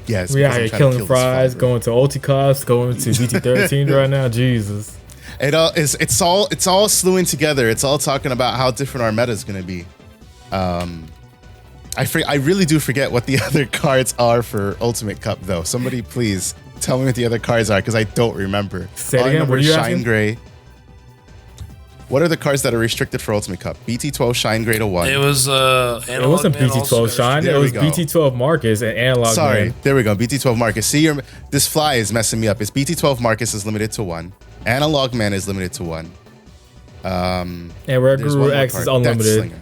Yes, we out here killing fries, going to Ulticost, going to BT-13 right now. Jesus. It's all slewing together. It's all talking about how different our meta is going to be. I really do forget what the other cards are for Ultimate Cup, though. Somebody please tell me what the other cards are, because I don't remember. Say it again. What are you asking? ShineGrey. What are the cards that are restricted for Ultimate Cup? BT-12 ShineGrey to 1. It was it wasn't BT-12 Shine. It was BT-12 Marcus and Analog. Sorry, Man. There we go. BT-12 Marcus. See, this fly is messing me up. It's BT-12 Marcus is limited to 1. Analog Man is limited to 1. And Rare Guru X is unlimited.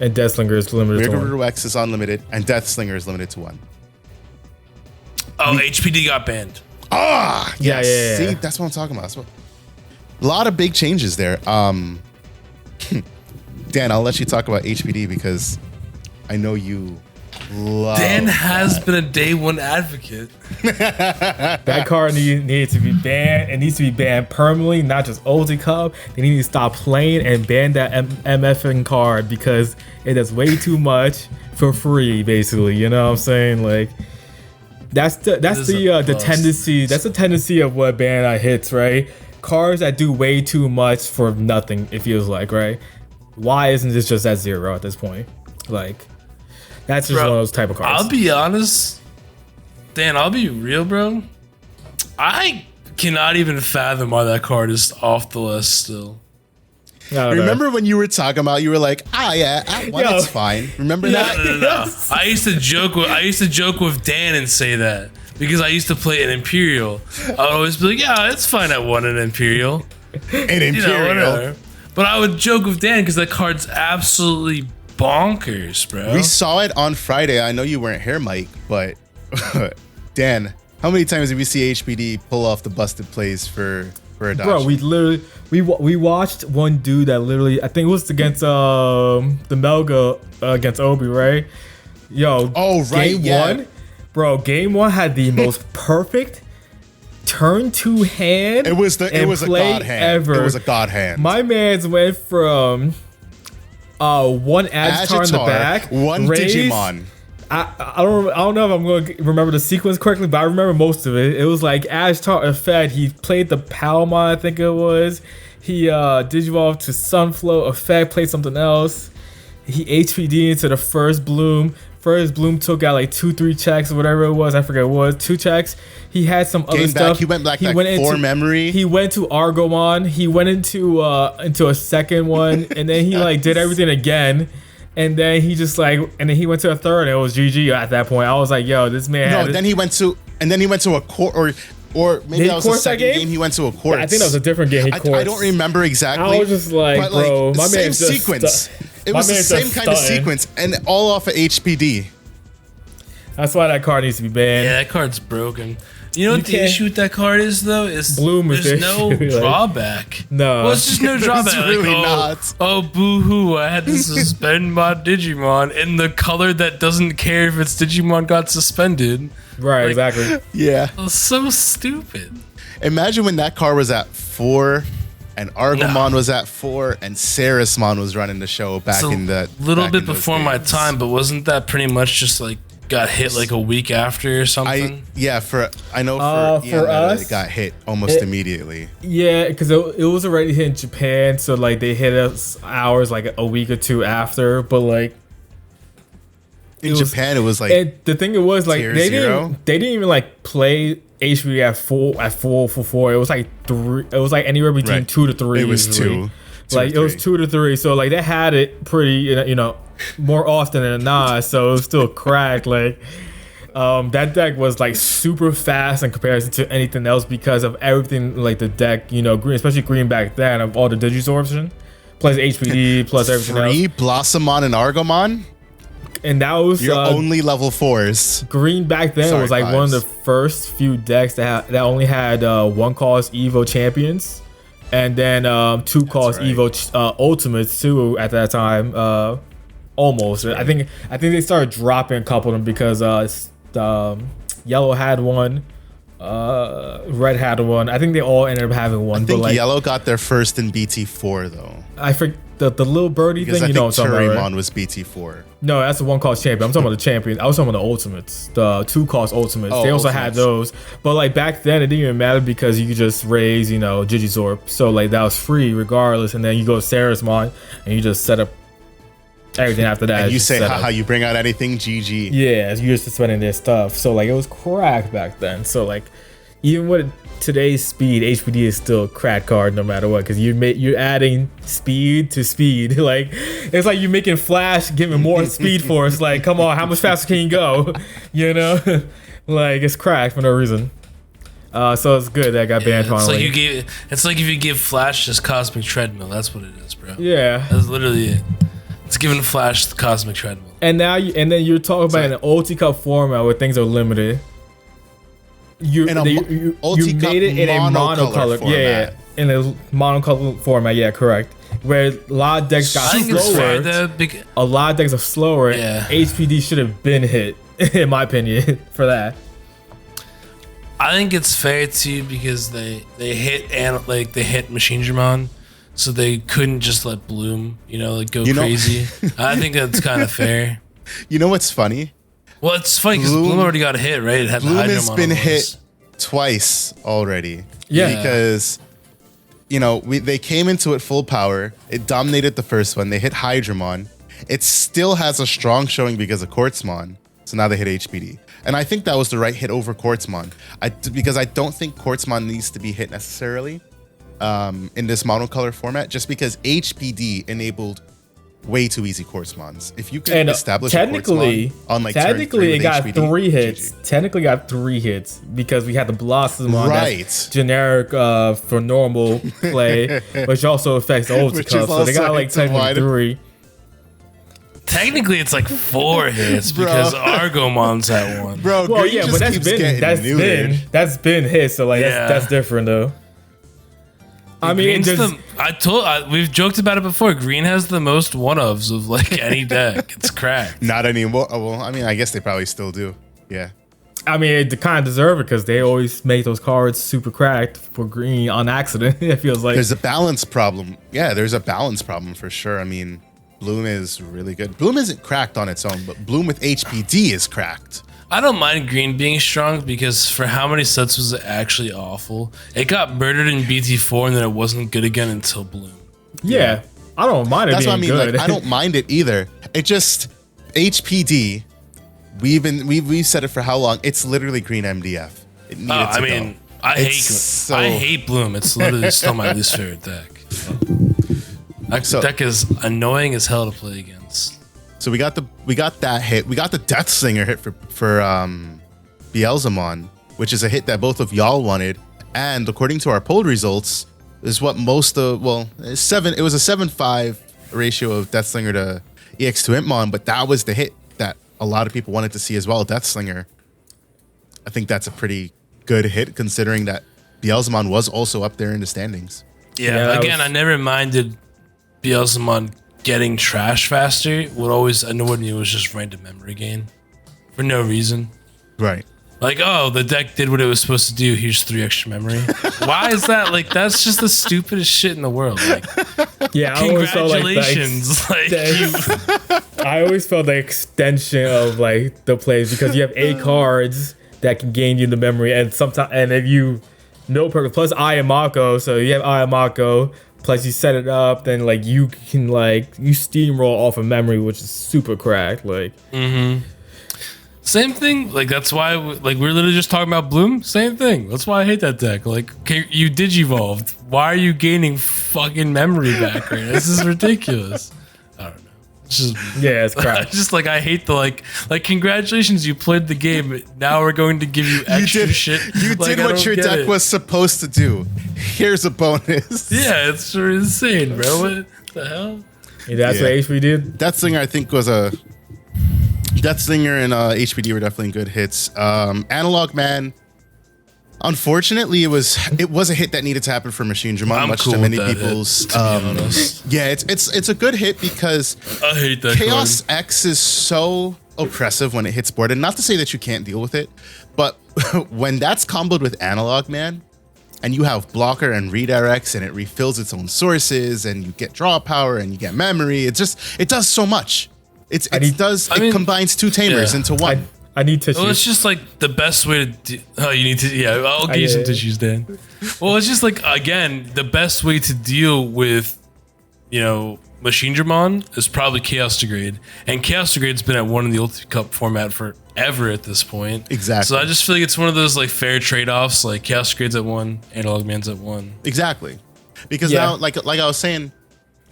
And Deathslinger is limited to 1. Rare Guru X is unlimited, and Deathslinger is limited to 1. Oh, HPD got banned. Ah, yes. Yeah. See, that's what I'm talking about. A lot of big changes there. Dan, I'll let you talk about HPD because I know you love Dan has been a day one advocate. That card needed to be banned. It needs to be banned permanently, not just Ulti Cup. They need to stop playing and ban that MFing card because it does way too much for free, basically. You know what I'm saying? Like, that's the tendency. That's the tendency of what Bandai hits, right? Cards that do way too much for nothing, it feels like, right? Why isn't this just at 0 at this point? Like, that's just one of those type of cards. I'll be honest, Dan, I'll be real, bro. I cannot even fathom why that card is off the list still. Remember when you were talking about, you were like, it's fine. Remember that? No. I used to joke with Dan and say that. Because I used to play an Imperial. I would always be like, yeah, it's fine at 1 an Imperial. An Imperial. Whatever. But I would joke with Dan because that card's absolutely bonkers, bro. We saw it on Friday. I know you weren't here, Mike, but Dan, how many times did we see HPD pull off the busted plays for a dodge? Bro, we literally we watched one dude that literally, I think it was against the Melga against Obi, right? Yo, game 1, bro. Game 1 had the most perfect turn to hand. It was a god hand. Ever. It was a god hand. My man's went from one Agitar in the back, one raise, Digimon. I don't know if I'm going to remember the sequence correctly, but I remember most of it. It was like Agitar effect. He played the Palmon, I think it was. He digivolved to Sunflow effect, played something else. He HPD into the first bloom. First bloom took out like 2-3 checks or whatever it was. I forget what it was. 2 checks. He had some other stuff. He went back 4 memory. He went to Argomon. He went into a second one, and then he like did everything again. And then he just like, and then he went to a third, and it was GG at that point. I was like, yo, this man. No, then he went to a court, or maybe that was the second game. He went to a court. Yeah, I think that was a different game. I don't remember exactly. I was just like, bro, my same man sequence. It was the same kind of sequence, and all off of HPD. That's why that card needs to be banned. Yeah, that card's broken. You know what the issue with that card is, though? Is Bloom is there's no drawback. No. Well, it's just no drawback. Really not. Oh, boo-hoo, I had to suspend my Digimon in the color that doesn't care if its Digimon got suspended. Right, exactly. Yeah. It's so stupid. Imagine when that card was at 4, and Argomon was at 4, and Sarismon was running the show back in the little bit before my time, but wasn't that pretty much just like got hit like a week after or something? For us, it got hit almost immediately. Yeah, because it was already hit in Japan, so like they hit us ours like a week or 2 after, but like in Japan it was like, and the thing it was like they 0. didn't even like play HPD at full for 4. It was like 3. It was like anywhere between 2 to 3. It was usually. 2. Like it was 2 to 3. So like they had it pretty, more often than not. So it was still cracked. Like that deck was like super fast in comparison to anything else because of everything. Like the deck, green, especially green back then, of all the Digisorption, plus HPD, plus everything else. Blossomon and Argomon. And that was your only level 4s. Green back then was like 5s. one of the first few decks that only had 1 cost Evo champions, and then 2 cost Evo ultimates too at that time. Almost. Right. I think they started dropping a couple of them because Yellow had one, Red had one. I think they all ended up having one. I think Yellow got their first in BT4 though. I forget the little birdie because thing. I think Turimon was BT4. No, that's the 1 cost champion. I'm talking about the champion. I was talking about the ultimates, the 2 cost ultimates. They also had those, but like back then it didn't even matter because you could just raise, Digizorp. So like that was free regardless. And then you go to Sarismon and you just set up everything after that. And you say, haha, you bring out anything, GG. Yeah, you're just spending their stuff. So like it was cracked back then. So like even with today's speed, HPD is still a crack card no matter what, because you're adding speed to speed. Like it's like you're making Flash giving more speed for us. Like, come on, how much faster can you go? Like it's cracked for no reason. So it's good that got banned finally. It's like if you give Flash just Cosmic Treadmill. That's what it is, bro. Yeah, that's literally it. It's giving Flash the Cosmic Treadmill. And then you're talking about an Ulti Cup format where things are limited. You made it in a monocolor format. Yeah, in a monocolor format. Yeah, correct. Where a lot of decks got slower. A lot of decks are slower. Yeah. HPD should have been hit, in my opinion, for that. I think it's fair too because they hit MirageGaogamon, so they couldn't just let Bloom, go crazy. I think that's kind of fair. You know what's funny? Well, it's funny because Bloom already got hit, right? It had Bloom has been hit twice already. Yeah. Because, they came into it full power. It dominated the first one. They hit Hydramon. It still has a strong showing because of Quartzmon. So now they hit HPD. And I think that was the right hit over Quartzmon. Because I don't think Quartzmon needs to be hit necessarily in this monocolor format, just because HPD enabled way too easy Quartzmons. If you could establish technically on like technically it got HPD, 3 hits. GG. Technically got 3 hits because we had the Blossomon that's generic for normal play, which also affects Ulti Cup. So they got like technically 3. Technically, it's like 4 hits because Argomon's at 1. Bro, Well, Green yeah, just but that's keeps been getting neutered. that's been his. So like Yeah. that's different though. I mean, Green's we've joked about it before. Green has the most one-ofs of like any deck. It's cracked. Not anymore. Oh, well, I mean, I guess they probably still do. Yeah. I mean, they kind of deserve it because they always make those cards super cracked for green on accident. It feels like There's a balance problem. Yeah, there's a balance problem for sure. I mean, Bloom is really good. Bloom isn't cracked on its own, but Bloom with HPD is cracked. I don't mind Green being strong because for how many sets was it actually awful? It got murdered in BT4 and then it wasn't good again until Bloom. yeah, I don't mind it That's being what I mean. good. Like, I don't mind it either. It just HPD. We've said it for how long? It's literally green MDF. It needed to go. I hate Bloom. It's literally still my least favorite deck. That deck is annoying as hell to play against. So we got that hit. We got the Death Singer hit for Beelzemon, which is a hit that both of y'all wanted. And according to our poll results, is what most of it was a 7-5 ratio of Death Slinger to EX2-Imon, but that was the hit that a lot of people wanted to see as well. Death Slinger. I think that's a pretty good hit considering that Beelzemon was also up there in the standings. Yeah, again, I never minded Beelzemon getting trash faster. What always annoyed me was just random memory gain for no reason. Right. Like, oh, the deck did what it was supposed to do. Here's 3 extra memory. Why is that? Like, that's just the stupidest shit in the world. Like, yeah, congratulations. I always felt the extension of like the plays because you have 8 cards that can gain you the memory, and sometimes, and if you know purpose plus Ayamako, so you have Ayamako. Plus, you set it up, then like you can you steamroll off of memory, which is super cracked. Like, same thing. Like that's why we're literally just talking about Bloom. Same thing. That's why I hate that deck. Like, okay, you digivolved. Why are you gaining fucking memory back right now? This is ridiculous. I don't know. It's just, yeah, it's cracked. Just like I hate the like congratulations, you played the game. Now we're going to give you extra shit. You like, did what your deck was supposed to do. Here's a bonus. Yeah, it's insane, bro. What the hell? Yeah, that's what HP did. Death Singer, I think, was a Death Singer and HPD were definitely good hits. Analog Man. Unfortunately, it was a hit that needed to happen for MirageGaogamon, much cool to many with that people's. hit, to be honest. Yeah, it's a good hit because I hate that Chaos card. X is so oppressive when it hits board, and not to say that you can't deal with it, but when that's comboed with Analog Man, and you have blocker and redirects, and it refills its own sources, and you get draw power, and you get memory. It does so much. It combines 2 tamers into one. I need tissues. Well, it's just like the best way to do. Oh, you need to. Yeah, I'll give you some tissues, Dan. Well, it's just like, again, the best way to deal with, MirageGaogamon is probably Chaos Degrade. And Chaos Degrade's been at 1 in the Ultimate Cup format forever at this point. Exactly. So I just feel like it's one of those like fair trade-offs, like Chaos Degrade's at 1, Analog Man's at 1. Exactly. Because now, like I was saying,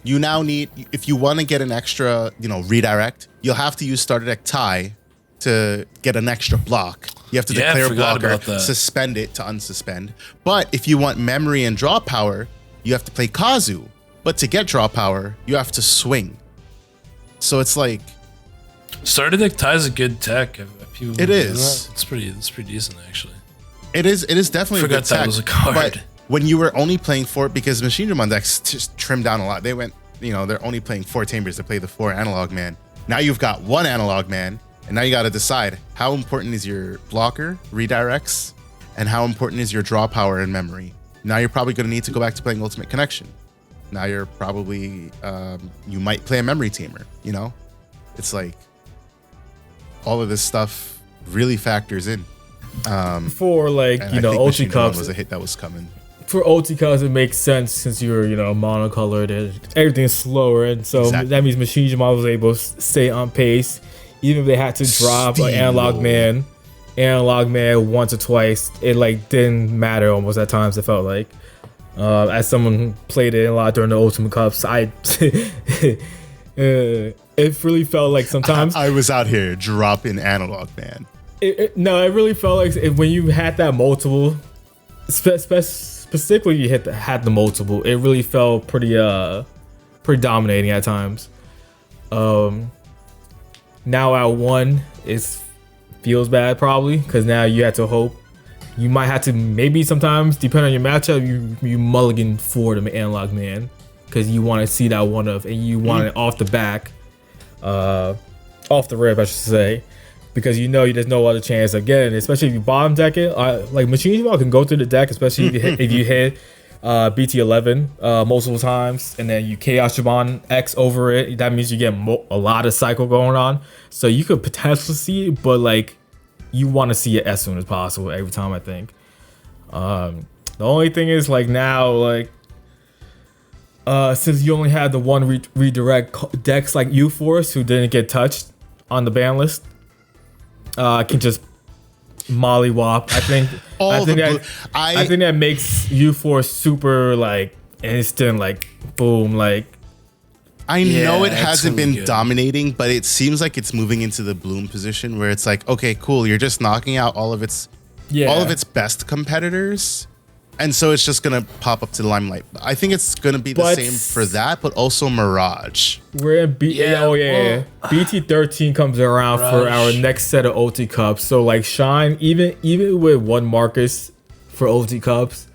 you now need, if you want to get an extra, redirect, you'll have to use starter deck tie to get an extra block. You have to declare a blocker, suspend it to unsuspend. But if you want memory and draw power, you have to play Kazu. But to get draw power, you have to swing. So it's like starter deck tie is a good tech. It is. It's pretty decent actually. It is definitely Forgot a good tech. that was a card. But when you were only playing 4, because MirageGaogamon decks just trimmed down a lot. They went, they're only playing 4 tamers to play the 4 Analog Man. Now you've got 1 Analog Man. And now you got to decide how important is your blocker, redirects, and how important is your draw power and memory. Now you're probably going to need to go back to playing Ultimate Connection. Now you're probably, you might play a memory tamer, It's like all of this stuff really factors in. For ulti cups was a hit that was coming. For ulti cups, it makes sense since you're, monocolored and everything's slower. And so that means MirageGaogamon was able to stay on pace. Even if they had to drop an Analog Man once or twice, it didn't matter almost at times. It felt like, as someone who played it a lot during the Ultimate Cups, it really felt like sometimes I was out here dropping Analog Man. It really felt like when you had that multiple, specifically you had the multiple, it really felt pretty dominating at times. Now at 1, it feels bad probably because now you have to hope. You might have to maybe sometimes, depending on your matchup, you mulligan for the analog man because you want to see that one of, and you want it off the back, off the rip, I should say, because you know there's no other chance of getting it, especially if you bottom deck it. Like Machinima can go through the deck, especially if you hit BT-11 multiple times, and then you Chaos Jabon X over it. That means you get a lot of cycle going on, so you could potentially see it, but like you want to see it as soon as possible every time, I think. The only thing is like now, like since you only had the one redirect, decks like U-Force who didn't get touched on the ban list can just mollywop. I think that makes U-Force super like instant, like boom, like I know it hasn't been dominating, but it seems like it's moving into the bloom position where it's like, okay, cool, you're just knocking out all of its best competitors, and so it's just gonna pop up to the limelight. I think it's gonna be the same for that, but also Mirage. We're in BT-13 comes around for our next set of OT Cups. So like Shine, even with one Marcus for OT Cups,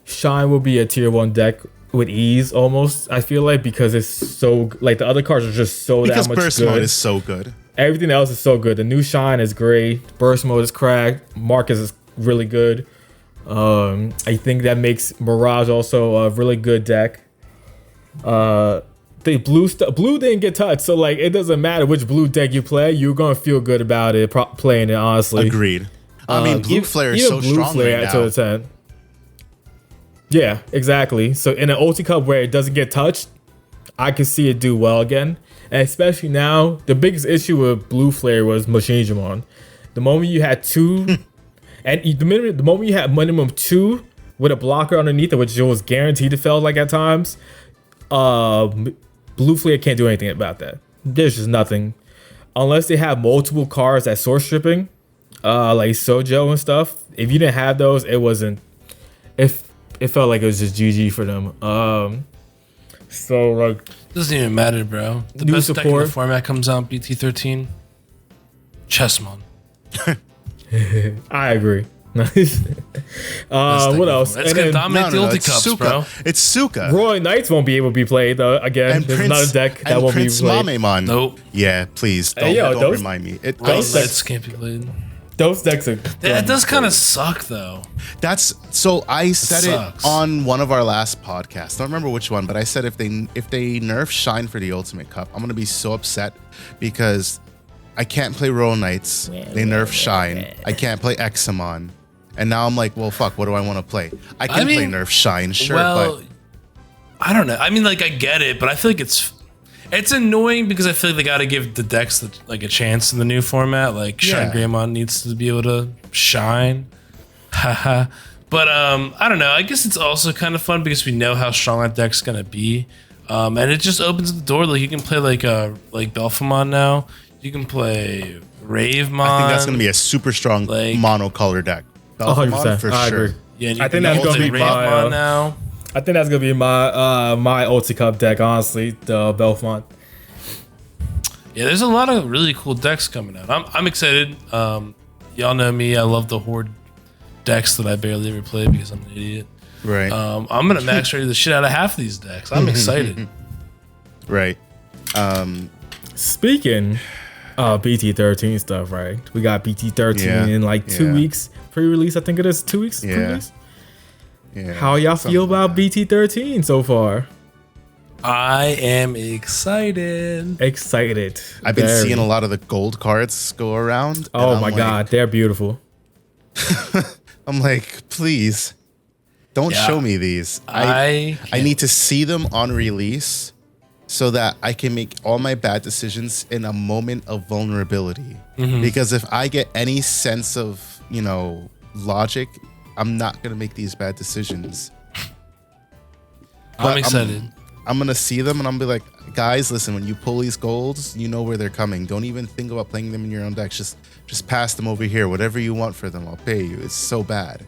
Shine will be a tier 1 deck with ease almost, I feel like, because it's so like the other cards are just so that much good. Because Burst Mode is so good. Everything else is so good. The new Shine is great. Burst Mode is cracked. Marcus is really good. I think that makes Mirage also a really good deck. The blue didn't get touched, so like it doesn't matter which blue deck you play, you're gonna feel good about it playing it, honestly. Agreed. I mean, Blue Flare is so strong right now. 2 to 10. Yeah, exactly. So in an OT Cup where it doesn't get touched, I can see it do well again. And especially now, the biggest issue with Blue Flare was MirageGaogamon. The moment you had 2, and the moment you had minimum 2 with a blocker underneath it, which was guaranteed to fail like at times, Blue Flare can't do anything about that. There's just nothing. Unless they have multiple cards at source stripping, like Sojo and stuff. If you didn't have those, it wasn't. It felt like it was just GG for them. So like doesn't even matter, bro. The best deck in the format comes out BT-13. Chessmon. I agree. What else? It's gonna dominate the ulti cups, Suka. bro. It's Suka. Royal Knights won't be able to be played though. Again, And there's Prince, another deck that and won't Prince be played. Mamemon. Nope. Yeah, please don't, don't remind me. Royal Knights can't be played. Those decks are. That does kind of suck though. That's so. I said it on one of our last podcasts. I don't remember which one, but I said if they nerf Shine for the Ultimate Cup, I'm gonna be so upset because I can't play Royal Knights. They nerf Shine. I can't play Examon. And now I'm like, well, fuck, what do I want to play? I can play Nerf Shine, sure, but I don't know. I mean, like, I get it, but I feel like it's annoying because I feel like they got to give the decks like a chance in the new format. Like, ShineGreymon needs to be able to shine. Haha. But I don't know. I guess it's also kind of fun because we know how strong that deck's gonna be, and it just opens the door. Like, you can play like Belphemon now. You can play Ravemon. I think that's gonna be a super strong monocolor deck. 100%. For I sure. agree. Yeah, I think that's gonna be Ravemon now. I think that's gonna be my ulti cup deck. Honestly, the Belphemon. Yeah, there's a lot of really cool decks coming out. I'm excited. Y'all know me. I love the Horde decks that I barely ever play because I'm an idiot. Right. I'm gonna max ready the shit out of half of these decks. I'm excited. Right. Speaking of BT-13 stuff, right? We got BT-13 in like 2 weeks pre-release. I think it is 2 weeks pre-release. Yeah. How y'all feel about BT-13 so far? I am excited. I've been seeing a lot of the gold cards go around. Oh my god, they're beautiful. I'm like, please, don't show me these. I need to see them on release so that I can make all my bad decisions in a moment of vulnerability. Because if I get any sense of, logic, I'm not going to make these bad decisions. I'm excited. I'm going to see them and I'm going to be like, guys, listen, when you pull these golds, you know where they're coming. Don't even think about playing them in your own decks. Just pass them over here. Whatever you want for them, I'll pay you. It's so bad.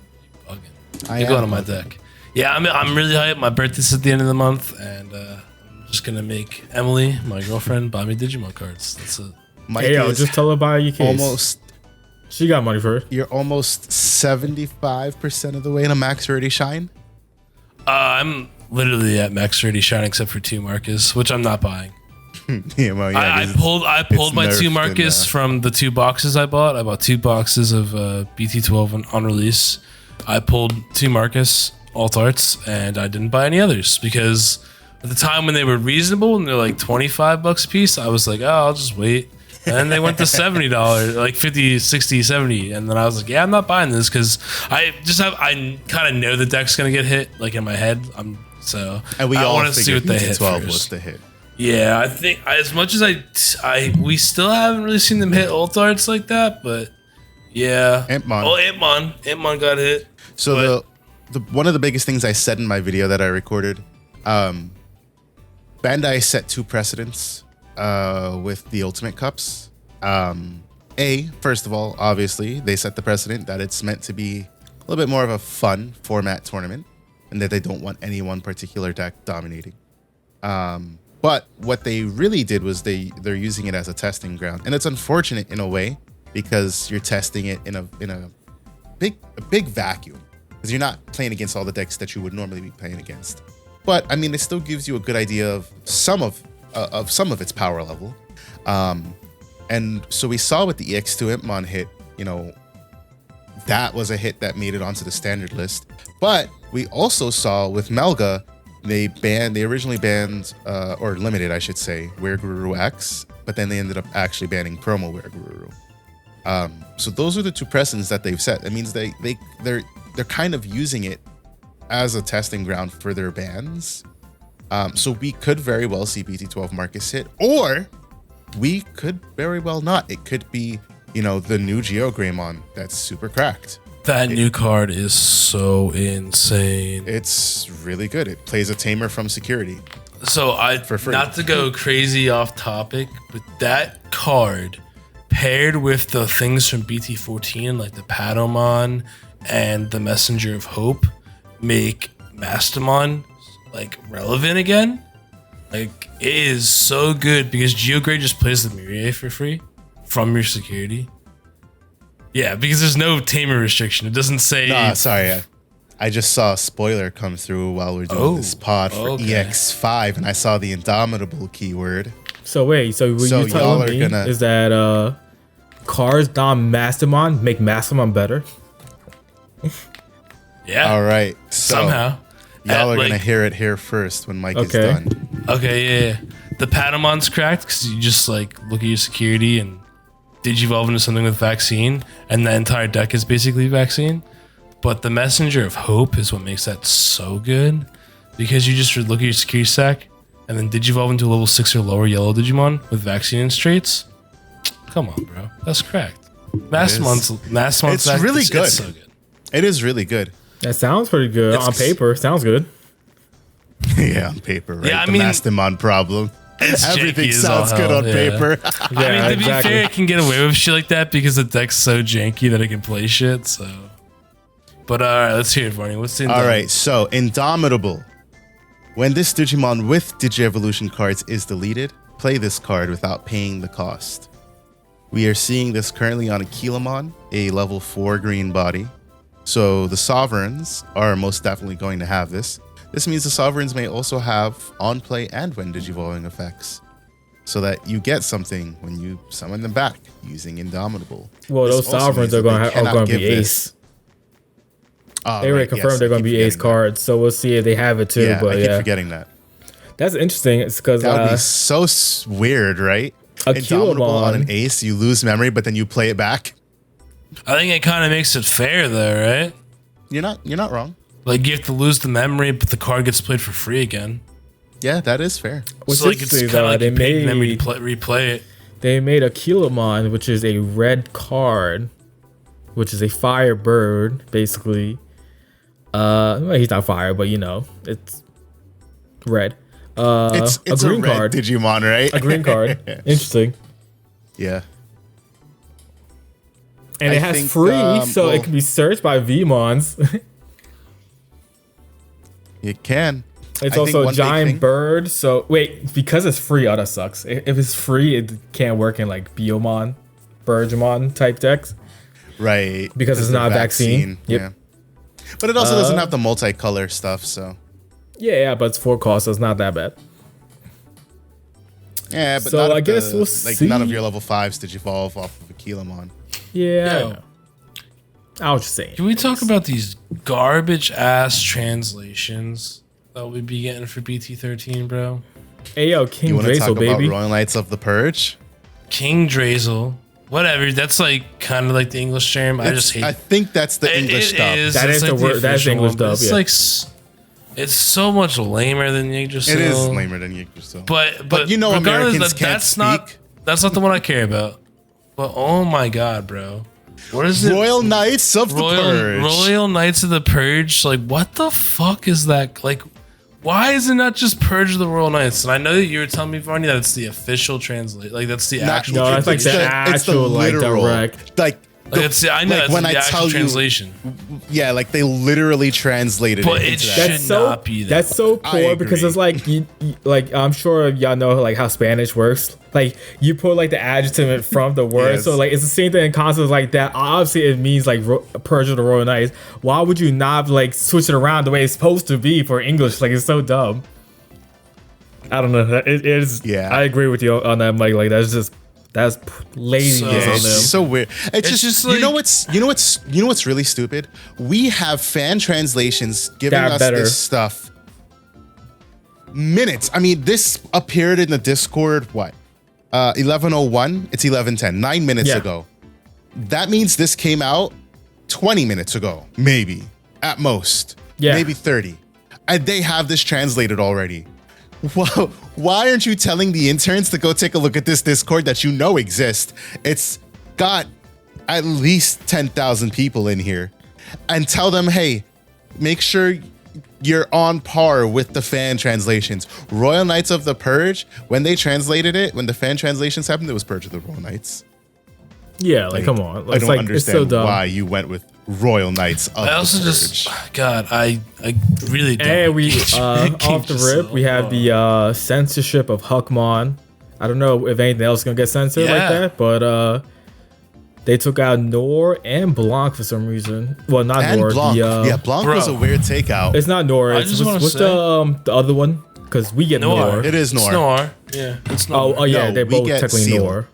You're going on my deck. Yeah, I'm really hyped. My birthday's at the end of the month, and I'm just going to make Emily, my girlfriend, buy me Digimon cards. Mike Hey, yo, is just tell her buy your case. almost. She got money for it. You're almost 75% of the way to max rarity shine. I'm literally at max rarity shine except for 2 Marcus, which I'm not buying. Yeah, well, yeah, I pulled my 2 nerfed Marcus from the 2 boxes I bought. I bought 2 boxes of BT-12 on release. I pulled 2 Marcus alt arts, and I didn't buy any others because at the time when they were reasonable and they're like $25 a piece, I was like, oh, I'll just wait. And then they went to $70, like 50, 60, 70. And then I was like, yeah, I'm not buying this because I kind of know the deck's going to get hit, like in my head. And I all want to see what they hit BT-12 first. was the hit. Yeah, I think as much as we still haven't really seen them hit ult arts like that, but yeah. Antmon. Oh, Antmon got hit. So the one of the biggest things I said in my video that I recorded, Bandai set 2 precedents with the Ultimate Cups. First of all, obviously, they set the precedent that it's meant to be a little bit more of a fun format tournament and that they don't want any one particular deck dominating. But what they really did was they're using it as a testing ground. And it's unfortunate in a way because you're testing it in a big vacuum because you're not playing against all the decks that you would normally be playing against. But I mean, it still gives you a good idea of some of its power level. And so we saw with the EX2 Impmon hit, that was a hit that made it onto the standard list. But we also saw with Melga, they originally banned, or limited, I should say, Wereguru X, but then they ended up actually banning promo Wereguru. So those are the 2 precedents that they've set. That means they're kind of using it as a testing ground for their bans. So we could very well see BT-12 Marcus hit, or we could very well not. It could be, the new GeoGreymon that's super cracked. That new card is so insane. It's really good. It plays a tamer from security. So for free. Not to go crazy off topic, but that card paired with the things from BT-14, like the Padomon and the Messenger of Hope, make Mastamon like relevant again. Like, it is so good because GeoGray just plays the Mirie for free from your security. Yeah, because there's no tamer restriction. It doesn't say. No, sorry. I just saw a spoiler come through while we're doing this pod for EX5, and I saw the Indomitable keyword. So wait, so what you're telling me is that cards Dom Mastamon make Mastamon better? Yeah. All right. So somehow. Y'all are going to hear it here first when Mike is done. Okay, yeah. The Padamon's cracked because you just look at your security and digivolve into something with vaccine, and the entire deck is basically vaccine. But the Messenger of Hope is what makes that so good because you just look at your security stack and then digivolve into a level 6 or lower yellow Digimon with vaccine and traits. Come on, bro. That's cracked. Mastamon's It's really good. It's so good. It is really good. That sounds pretty good. On paper, sounds good. Yeah, on paper, right? Yeah, the Mastamon problem. Everything sounds good on paper. Yeah, to be fair, it can get away with shit like that because the deck's so janky that it can play shit. So, but all right, let's hear it, Varni. What's the all right? So Indomitable. When this Digimon with Digi-Evolution cards is deleted, play this card without paying the cost. We are seeing this currently on a Kilamon, a level 4 green body. So the Sovereigns are most definitely going to have this. This means the Sovereigns may also have on play and when digivolving effects, so that you get something when you summon them back using Indomitable. Well, those Sovereigns are going to be ace. They already confirmed they're going to be ace cards, so we'll see if they have it too. Yeah, but I keep forgetting that. That's interesting. It's because that would be so weird, right? Indomitable on an ace, you lose memory, but then you play it back. I think it kind of makes it fair, though, right? You're not wrong. Like, you have to lose the memory, but the card gets played for free again. Yeah, that is fair. So, it's kind of like you paid memory to replay it. They made a Kilamon, which is a red card, which is a fire bird, basically. Well, he's not fire, but it's red. It's a green card. Digimon, right? A green card. Interesting. Yeah. And it has free, so it can be searched by VMons. It can. It's I also think a one big giant thing- bird. So wait, because it's free, oh that sucks. If it's free, it can't work in like Biomon, Birdmon type decks. Right. Because it's the not a vaccine. Yep. Yeah. But it also doesn't have the multicolor stuff, so. Yeah, but it's 4 cost, so it's not that bad. Yeah, but So not I if guess the, we'll like see. none of your level 5s did evolve off of Aquilomon. Yeah. Yo. I was just saying. Can we talk about these garbage ass translations that we be getting for BT-13, bro? Hey yo, King You want to Yggdrasil, talk baby. about Royal Knights of the Purge? King Drazel. Whatever. That's like kind of like the English term. I just hate I think that's the English it dub. is. That It's is the like word- that's the official English one, but dub, It's yeah. like it's so much lamer than Yggdrasil. It is lamer than Yggdrasil. But you know regardless, Americans can't that's not the one I care about. But oh my god, bro. What is it? Royal Knights of the Purge. Royal Knights of the Purge. Like, what the fuck is that? Like, why is it not just Purge of the Royal Knights? And I know that you were telling me, Varni, that it's the official translate. Like, that's the actual. No, that's like It's the it's actual, like, direct. Like, Like, I know like that's when the I actual tell you- translation. yeah, like they literally translated But it it into that. should That's so not be that that's so I poor because agree. it's like like I'm sure y'all know like how Spanish works. Like you put like the adjective in front of the word, Yes. so like it's the same thing in concepts like that. Obviously, it means like Purge of the Royal Knights. Why would you not like switch it around the way it's supposed to be for English? Like it's so dumb. I don't know. It is. Yeah. I agree with you on that, Mike. Like that's laziness So- on It's them. so weird. It's just just you know like- what's really stupid? We have fan translations giving That us better. this stuff minutes. I mean, this appeared in the Discord. What? 11:01. It's 11:10. 9 minutes Yeah. ago. That means this came out 20 minutes ago, maybe at most. Yeah. Maybe 30. And they have this translated already. Why aren't you telling the interns to go take a look at this Discord that you know exists? It's got at least 10,000 people in here, and tell them, hey, make sure you're on par with the fan translations. Royal Knights of the Purge, when they translated it, when the fan translations happened, it was Purge of the Royal Knights. Yeah, like come on. I It's don't like, understand it's so dumb. why you went with Royal Knights of I also the just, Purge. God, I really don't. And we like off the rip, we have the censorship of Huckmon. I don't know if anything else is gonna get censored like Yeah. that, but they took out Nor and Blanc for some reason. Well, not And Nor. Blanc. The, Blanc Bro. was a weird takeout. it's not Nor. I It's, just wanna what's say- the other one? Because we get Nor. Nor. It is It's Nor. Noir. Yeah, it's Noir. Oh yeah, No, they're we both get technically Seal. Nor.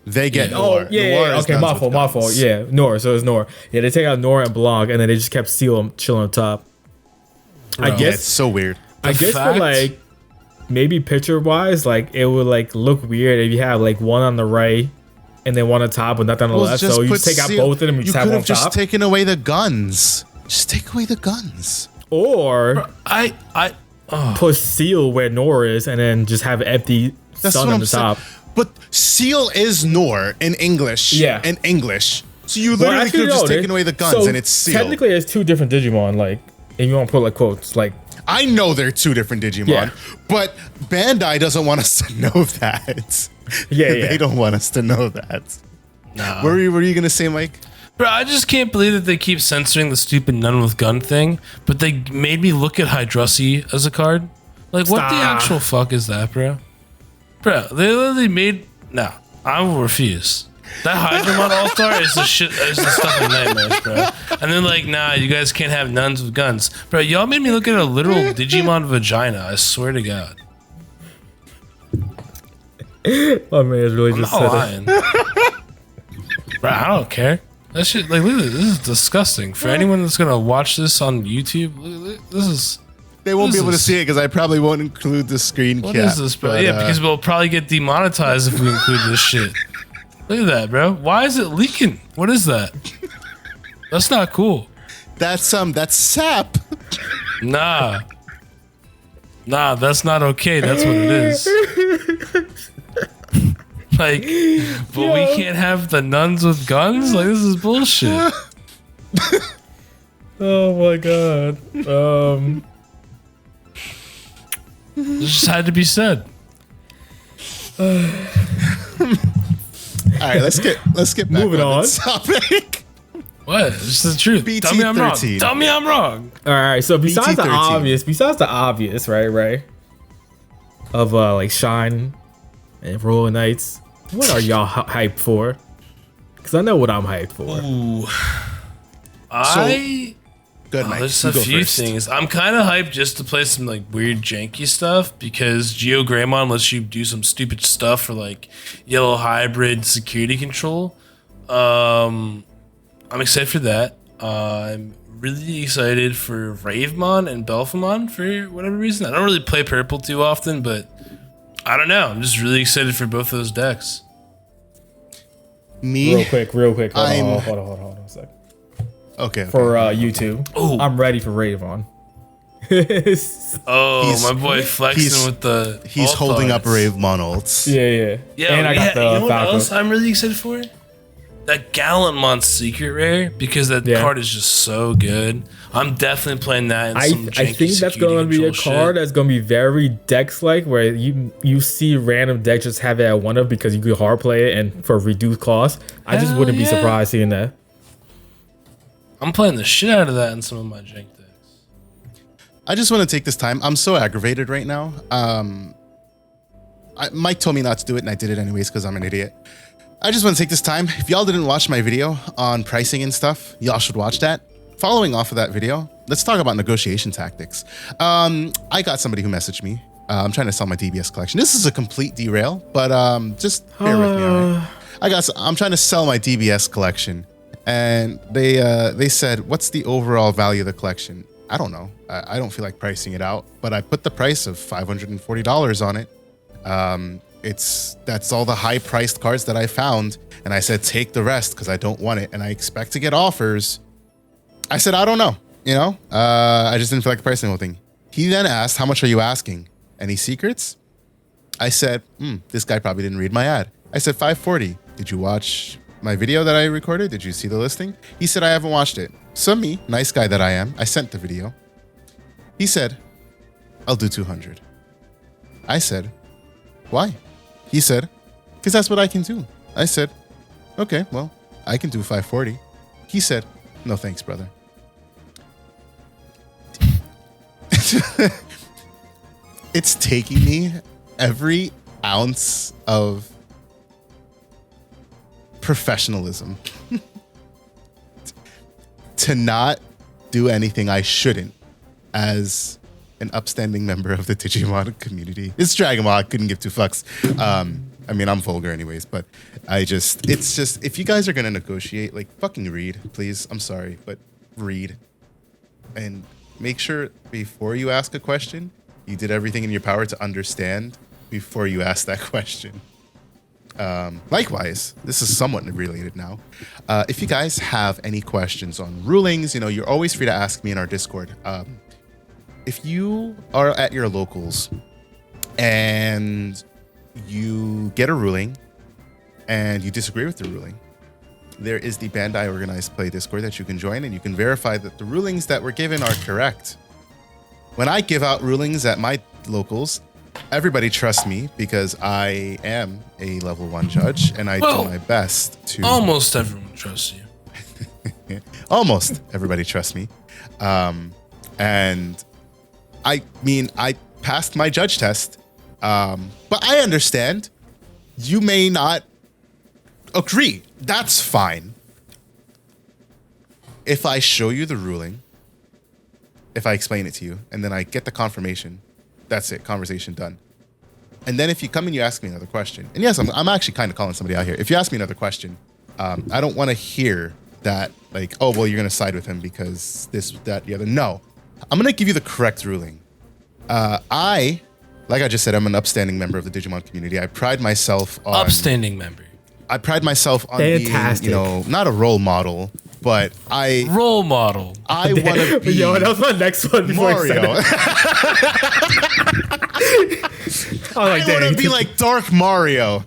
They get Yeah. Noir. Oh yeah, Noir yeah. is Okay, Nuns my with fault, my Guns. fault. Yeah, Nor. So it's Nor. Yeah, they take out Nor and Blanc, and then they just kept Seal chilling on top. I Bro. Yeah, guess it's so weird. I The guess for fact- like maybe picture wise, like it would like look weird if you have like one on the right and then one on top with nothing on the Well, left. just So you put take out Seal- both of them and You just have could one have just top. taken away the guns. Just take away the guns. Or I put Seal where Nor is and then just have empty That's sun what on I'm the saying. top. But Seal is Nor in English. Yeah. In English. So you Well, literally actually, could have just no, taken away the guns so and it's Seal. Technically, it's two different Digimon. Like, if you want to put like quotes, like I know they're two different Digimon, Yeah. but Bandai doesn't want us to know that. Yeah, yeah. They don't want us to know that. nah. What were you gonna say, Mike? Bro, I just can't believe that they keep censoring the stupid nun with gun thing, but they made me look at Yggdrasil as a card. Like, what the Stop. actual fuck is that, bro? Bro, they literally made. Nah, I will refuse. That Hydramon All-Star is the shit, is the stuff of nightmares, bro. And then like, nah, you guys can't have nuns with guns. Bro, y'all made me look at a literal Digimon vagina, I swear to God. oh man, it's really I'm just not said it. lying. Bro, I don't care. That shit, like, look at this. This is disgusting. For anyone that's gonna watch this on YouTube, this is. They won't What be is able to this? see it because I probably won't include the screen What cap. is this, bro? but, Yeah, because we'll probably get demonetized if we include this shit. Look at that, bro. Why is it leaking? What is that? That's not cool. that's sap. Nah. Nah, that's not okay. That's what it is. Like, but we can't have the nuns with guns? Like, this is bullshit. Oh my god. It just had to be said. All right, let's get back Moving on on. the topic. What? This is the truth. Tell me I'm wrong. BT-13. Tell me I'm wrong. All right. So besides the BT-13. obvious, right, of like Shine and Royal Knights, what are y'all hyped for? Because I know what I'm hyped for. Ooh. Good, Mike. There's You a go few first. things. I'm kind of hyped just to play some like weird janky stuff because GeoGreymon lets you do some stupid stuff for like yellow hybrid security control. I'm excited for that. I'm really excited for Ravemon and Belphemon for whatever reason. I don't really play purple too often, but I don't know. I'm just really excited for both those decks. Me? Real quick. Hold on a second. Okay. For YouTube, I'm ready for Ravon. My boy flexing with the. He's alt holding up cards. Ravemon ults. Yeah, And I got the you know what Falco. else I'm really excited for? That Gallantmon secret rare because that card is just so good. I'm definitely playing that. I think that's going to be a card that's going to be very Dex-like, where you see random decks just have it at one of because you could hard play it and for reduced cost. I just wouldn't be surprised seeing that. I'm playing the shit out of that in some of my jank decks. I just want to take this time. I'm so aggravated right now. Mike told me not to do it, and I did it anyways because I'm an idiot. I just want to take this time. If y'all didn't watch my video on pricing and stuff, y'all should watch that. Following off of that video, let's talk about negotiation tactics. I got somebody who messaged me. I'm trying to sell my DBS collection. This is a complete derail, but just bear with me. All right? I'm trying to sell my DBS collection, and they said, "What's the overall value of the collection?" I don't know. I don't feel like pricing it out, but I put the price of $540 on it. That's all the high-priced cards that I found, and I said take the rest because I don't want it, and I expect to get offers. I said I don't know, I just didn't feel like pricing the whole thing. He then asked, "How much are you asking? Any secrets?" I said, "This guy probably didn't read my ad." I said $540. Did you watch my video that I recorded? Did you see the listing? He said I haven't watched it. So me, nice guy that I am, I sent the video. He said, "I'll do 200." I said, "Why?" He said, "Because that's what I can do." I said, "Okay, well, I can do 540. He said, "No thanks, brother." It's taking me every ounce of professionalism to not do anything I shouldn't as an upstanding member of the Digimon community. It's Dragon Ball. I couldn't give two fucks. I mean, I'm vulgar anyways, but it's just, if you guys are going to negotiate, like, fucking read, please. I'm sorry, but read. And make sure before you ask a question, you did everything in your power to understand before you ask that question. Likewise, this is somewhat related now. If you guys have any questions on rulings, you're always free to ask me in our Discord. If you are at your locals and you get a ruling and you disagree with the ruling, there is the Bandai Organized Play Discord that you can join, and you can verify that the rulings that were given are correct. When I give out rulings at my locals, everybody trusts me because I am a level 1 judge, and I do my best to... Almost everyone trusts you. Almost everybody trusts me. And I mean, I passed my judge test, but I understand you may not agree. That's fine. If I show you the ruling, if I explain it to you, and then I get the confirmation, that's it, conversation done. And then if you come and you ask me another question, and yes, I'm actually kind of calling somebody out here. If you ask me another question, I don't want to hear that, like, oh, well, you're going to side with him because this, that, the other. No. I'm going to give you the correct ruling. Like I just said, I'm an upstanding member of the Digimon community. I pride myself on... Upstanding member. I pride myself on Fantastic. being, not a role model, but Role model. I want to be... Yo, that was my next one before Mario. I want to be like Dark Mario.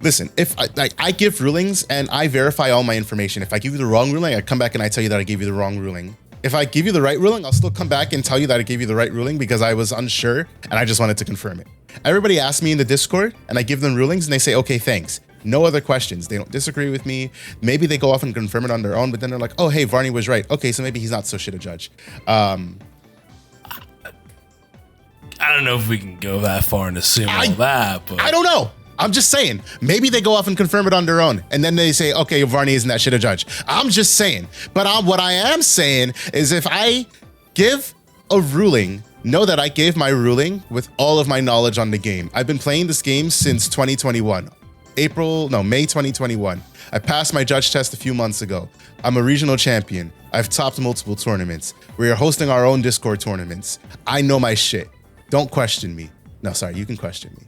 Listen, if I give rulings and I verify all my information. If I give you the wrong ruling, I come back and I tell you that I gave you the wrong ruling. If I give you the right ruling, I'll still come back and tell you that I gave you the right ruling because I was unsure and I just wanted to confirm it. Everybody asks me in the Discord and I give them rulings and they say, okay, thanks. No other questions. They don't disagree with me. Maybe they go off and confirm it on their own, but then they're like, oh, hey, Varni was right. Okay, so maybe he's not so shit a judge. I don't know if we can go that far and assume all that, but I don't know. I'm just saying. Maybe they go off and confirm it on their own, and then they say, okay, Varni isn't that shit a judge. I'm just saying. But what I am saying is if I give a ruling, know that I gave my ruling with all of my knowledge on the game. I've been playing this game since 2021. May 2021. I passed my judge test a few months ago. I'm a regional champion. I've topped multiple tournaments. We are hosting our own Discord tournaments. I know my shit. Don't question me. No, sorry, you can question me.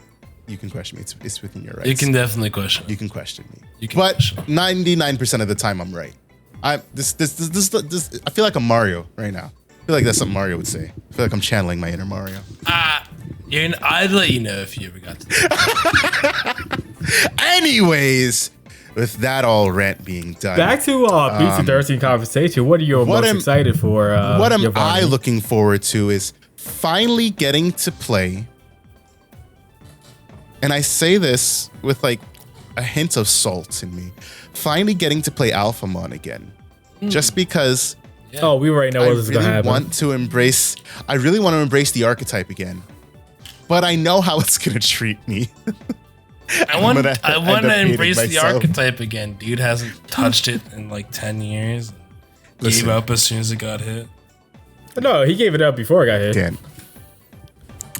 You can question me. It's within your rights. you can definitely question. You can question me. You can But question. 99% of the time, I'm right. I feel like I'm Mario right now. I feel like that's something Mario would say. I feel like I'm channeling my inner Mario. I'd let you know if you ever got to that. Anyways, with that all rant being done, Back to BT-13 conversation. What are you most excited for? what am Varni? I looking forward to is finally getting to play, and I say this with like a hint of salt in me, finally getting to play Alphamon again. Just because Oh, we already know I what is going to really happen. I really want to embrace the archetype again. But I know how it's going to treat me. I want gonna to end up hating embrace the myself. archetype again. Dude hasn't touched it in like 10 years. Listen. Gave up as soon as it got hit. No, he gave it up before it got hit. Dan,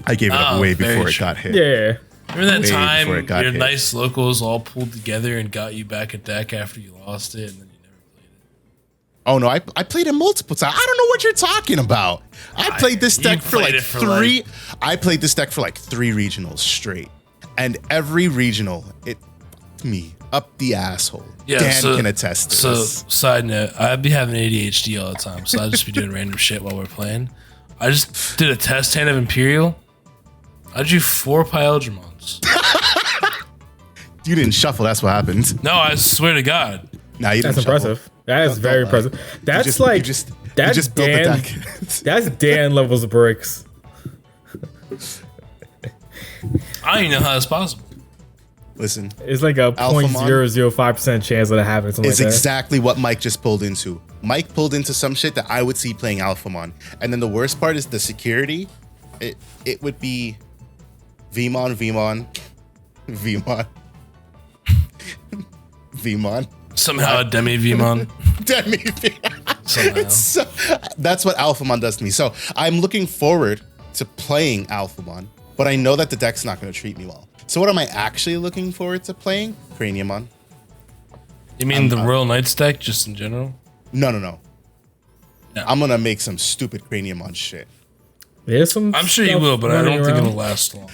I gave it up Oh, way very before it true. got hit. Yeah. Remember that Way time before it got your hit. nice locals all pulled together and got you back a deck after you lost it, and then you never played it? Oh no, I played it multiple times. I don't know what you're talking about. I played this you deck for played like it for three. I played this deck for like 3 regionals straight, and every regional it fucked me up the asshole. Yeah, Dan so- can attest to So, this. side note, I'd be having ADHD all the time, so I'd just be doing random shit while we're playing. I just did a test hand of Imperial. I drew 4 Pyeldramons. You didn't shuffle. That's what happened. No, I swear to God. Nah, you That's didn't shuffle. impressive. That is very Don't lie. impressive. That's just- like you just that's built the Dan. deck. That's Dan levels of bricks. I don't even know how that's possible. Listen, It's like a Alphamon 0.005% chance that it happens. Something it's like that. exactly what Mike just pulled into. Mike pulled into some shit that I would see playing Alphamon. And then the worst part is the security. It would be Vmon. Somehow a Demi Vmon. Demi Somehow. So, that's what Alphamon does to me. So I'm looking forward to playing Alphamon, but I know that the deck's not going to treat me well. So what am I actually looking forward to playing? Craniumon. You mean the Royal Knights deck, just in general? No. No. I'm going to make some stupid Craniumon shit. There's some. I'm sure you stuff will, but I running don't think around. it'll last long.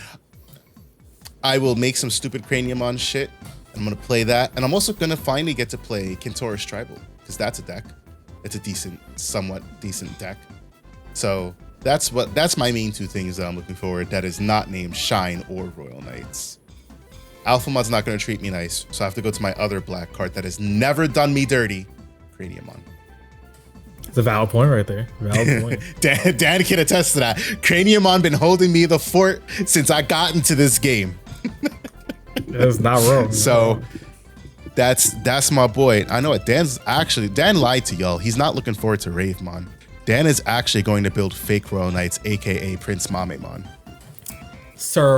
I will make some stupid Craniumon shit. I'm going to play that. And I'm also going to finally get to play Kintoris Tribal, because that's a deck. It's a somewhat decent deck. So that's my main 2 things that I'm looking forward. That is not named Shine or Royal Knights. Alphamon's not going to treat me nice, so I have to go to my other black card that has never done me dirty, Craniumon. It's a valid point right there. Valid point. Dan can attest to that. Craniumon been holding me the fort since I got into this game. That's not wrong. So that's my boy. I know it. Dan lied to y'all. He's not looking forward to Ravemon. Dan is actually going to build fake Royal Knights, aka Prince Mamemon. Sir,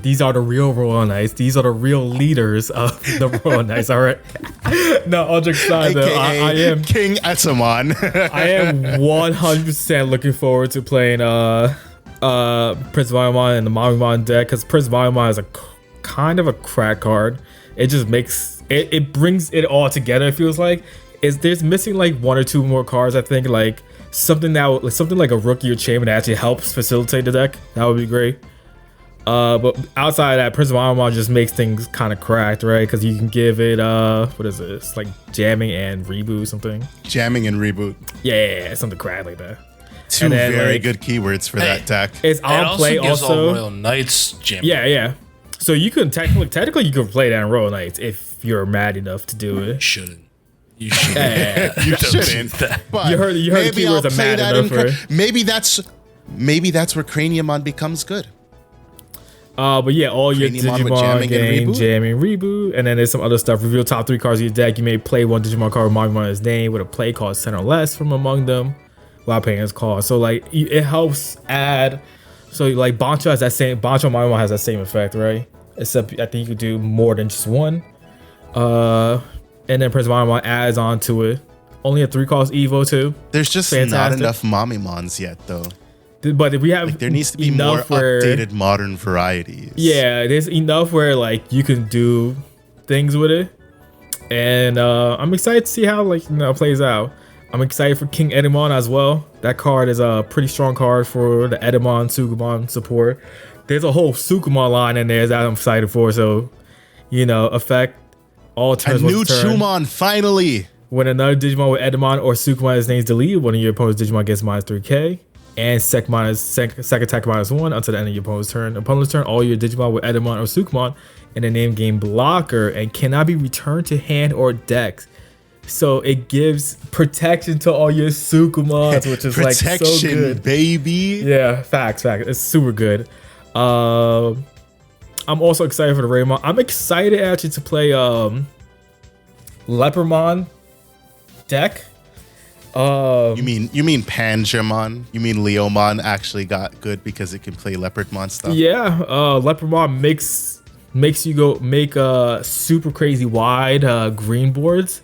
these are the real Royal Knights. These are the real leaders of the Royal Knights. All right. No, all jokes aside, though, AKA I am King Etamon. I am 100% looking forward to playing Prince Mamemon and the Mamemon deck, because Prince Mamemon is a kind of a crack card. It just makes it brings it all together. It feels like there's missing like 1 or 2 more cards. I think like something like a Rookie or Champion that actually helps facilitate the deck. That would be great. But outside of that, Prince Mamemon just makes things kind of cracked, right? Because you can give it what is this, like jamming and reboot something. Jamming and reboot. Yeah, something cracked like that. 2 And then, very like, good keywords for that deck. It's It on play gives all also. Royal Knights jam. Yeah. So you can technically you can play that in Royal Knights if you're mad enough to do it. Shouldn't. You shouldn't. Yeah. You Don't shouldn't. do that. But You heard the maybe I'll keywords are play mad that enough for it. Maybe that's where Craniumon becomes good. But yeah, all your Craniumon with Digimon jamming and game, reboot? jamming, reboot, and then there's some other stuff. Reveal top 3 cards of your deck. You may play one Digimon card with Magnmon's name with a play cost 10 or less from among them, while paying its cost. So like it helps add. So like Bancho has that same Magnmon has that same effect, right? Except I think you could do more than just one. And then Prince Magnmon adds on to it. Only a 3 cost Evo too. There's just Fantastic. not enough Mamimons yet, though. But if we have Like, there needs to be more updated modern varieties. Yeah, there's enough where like you can do things with it, and I'm excited to see how like it plays out. I'm excited for King Edamon as well. That card is a pretty strong card for the Edamon Sukumon support. There's a whole Sukumon line in there that I'm excited for. So, effect all turns. A new turn. Chumon, finally. When another Digimon with Edamon or Sukumon is named deleted, one of your opponent's Digimon gets -3k. And sec attack -1 until the end of your opponent's turn. Opponent's turn, all your Digimon with Edamon or Sukumon in a name game blocker and cannot be returned to hand or deck. So it gives protection to all your Sukumons, which is like so good, baby. Yeah, facts. It's super good. I'm also excited for the Ravemon. I'm excited actually to play Leopardmon deck. You mean Pangermon? You mean Leomon actually got good because it can play Leopardmon stuff? Yeah, Leopardmon makes you make super crazy wide green boards,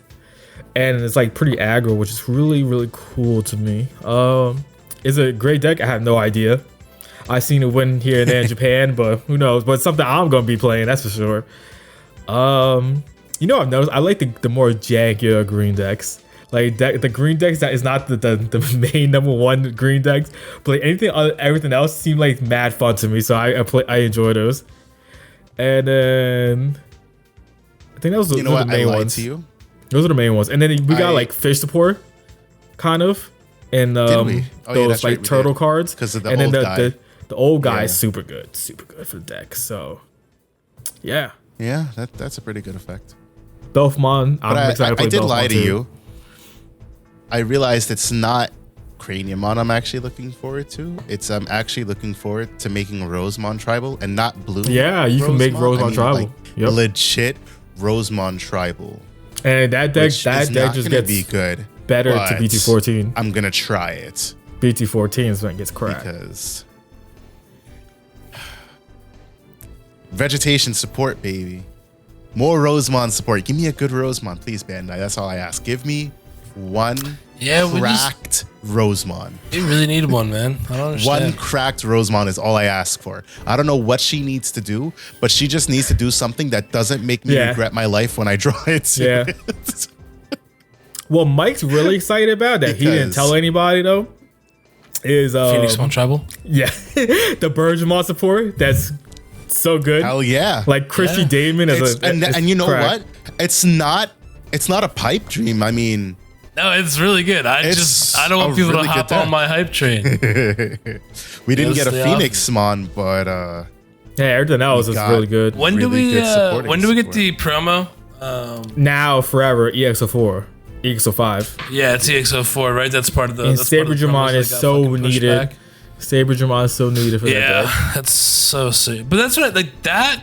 and it's like pretty aggro, which is really cool to me. Is it a great deck? I have no idea. I've seen it win here and there in Japan, but who knows? But it's something I'm gonna be playing, that's for sure. I've noticed I like the more jankier green decks. Like the green decks that is not the main number one green decks, but like everything else seemed like mad fun to me. So I enjoy those. And then I think those are the main ones. To you? Those are the main ones. And then we got like fish support, kind of, and those like turtle cards. Because of the and old then guy. The old guy is super good for the deck. So yeah, that's a pretty good effect. Belfmon, I'm excited to play I did Belfmon lie to too. you. I realized it's not Craniumon I'm actually looking forward to. I'm actually looking forward to making Rosemon tribal and not blue. Yeah, you can make Rosemon tribal. Like, legit Rosemon tribal. And that deck just gets be good, better to BT-14. I'm gonna try it. BT-14 is when it gets cracked. Because vegetation support, baby. More Rosemon support. Give me a good Rosemon, please, Bandai. That's all I ask. Give me one cracked Rosemon. We really need one, man. I don't understand. One cracked Rosemon is all I ask for. I don't know what she needs to do, but she just needs to do something that doesn't make me regret my life when I draw it. Yeah. Well, Mike's really excited about that. He didn't tell anybody though. Is Phoenixmon tribal? Yeah, the Burgemon support. That's so good. Hell yeah! Like Chrissy Damon is and you know what? It's not a pipe dream. I mean. No, it's really good. I don't want people to hop on my hype train. We didn't get a Phoenixmon, but yeah, everything else is really good. When do we get the promo? Now forever EXO4, EXO5. Yeah, it's EXO4, right? That's part of the. And Sabergermon is so needed. Sabergermon is so needed for that deck. Yeah, that's so sick. But that's what that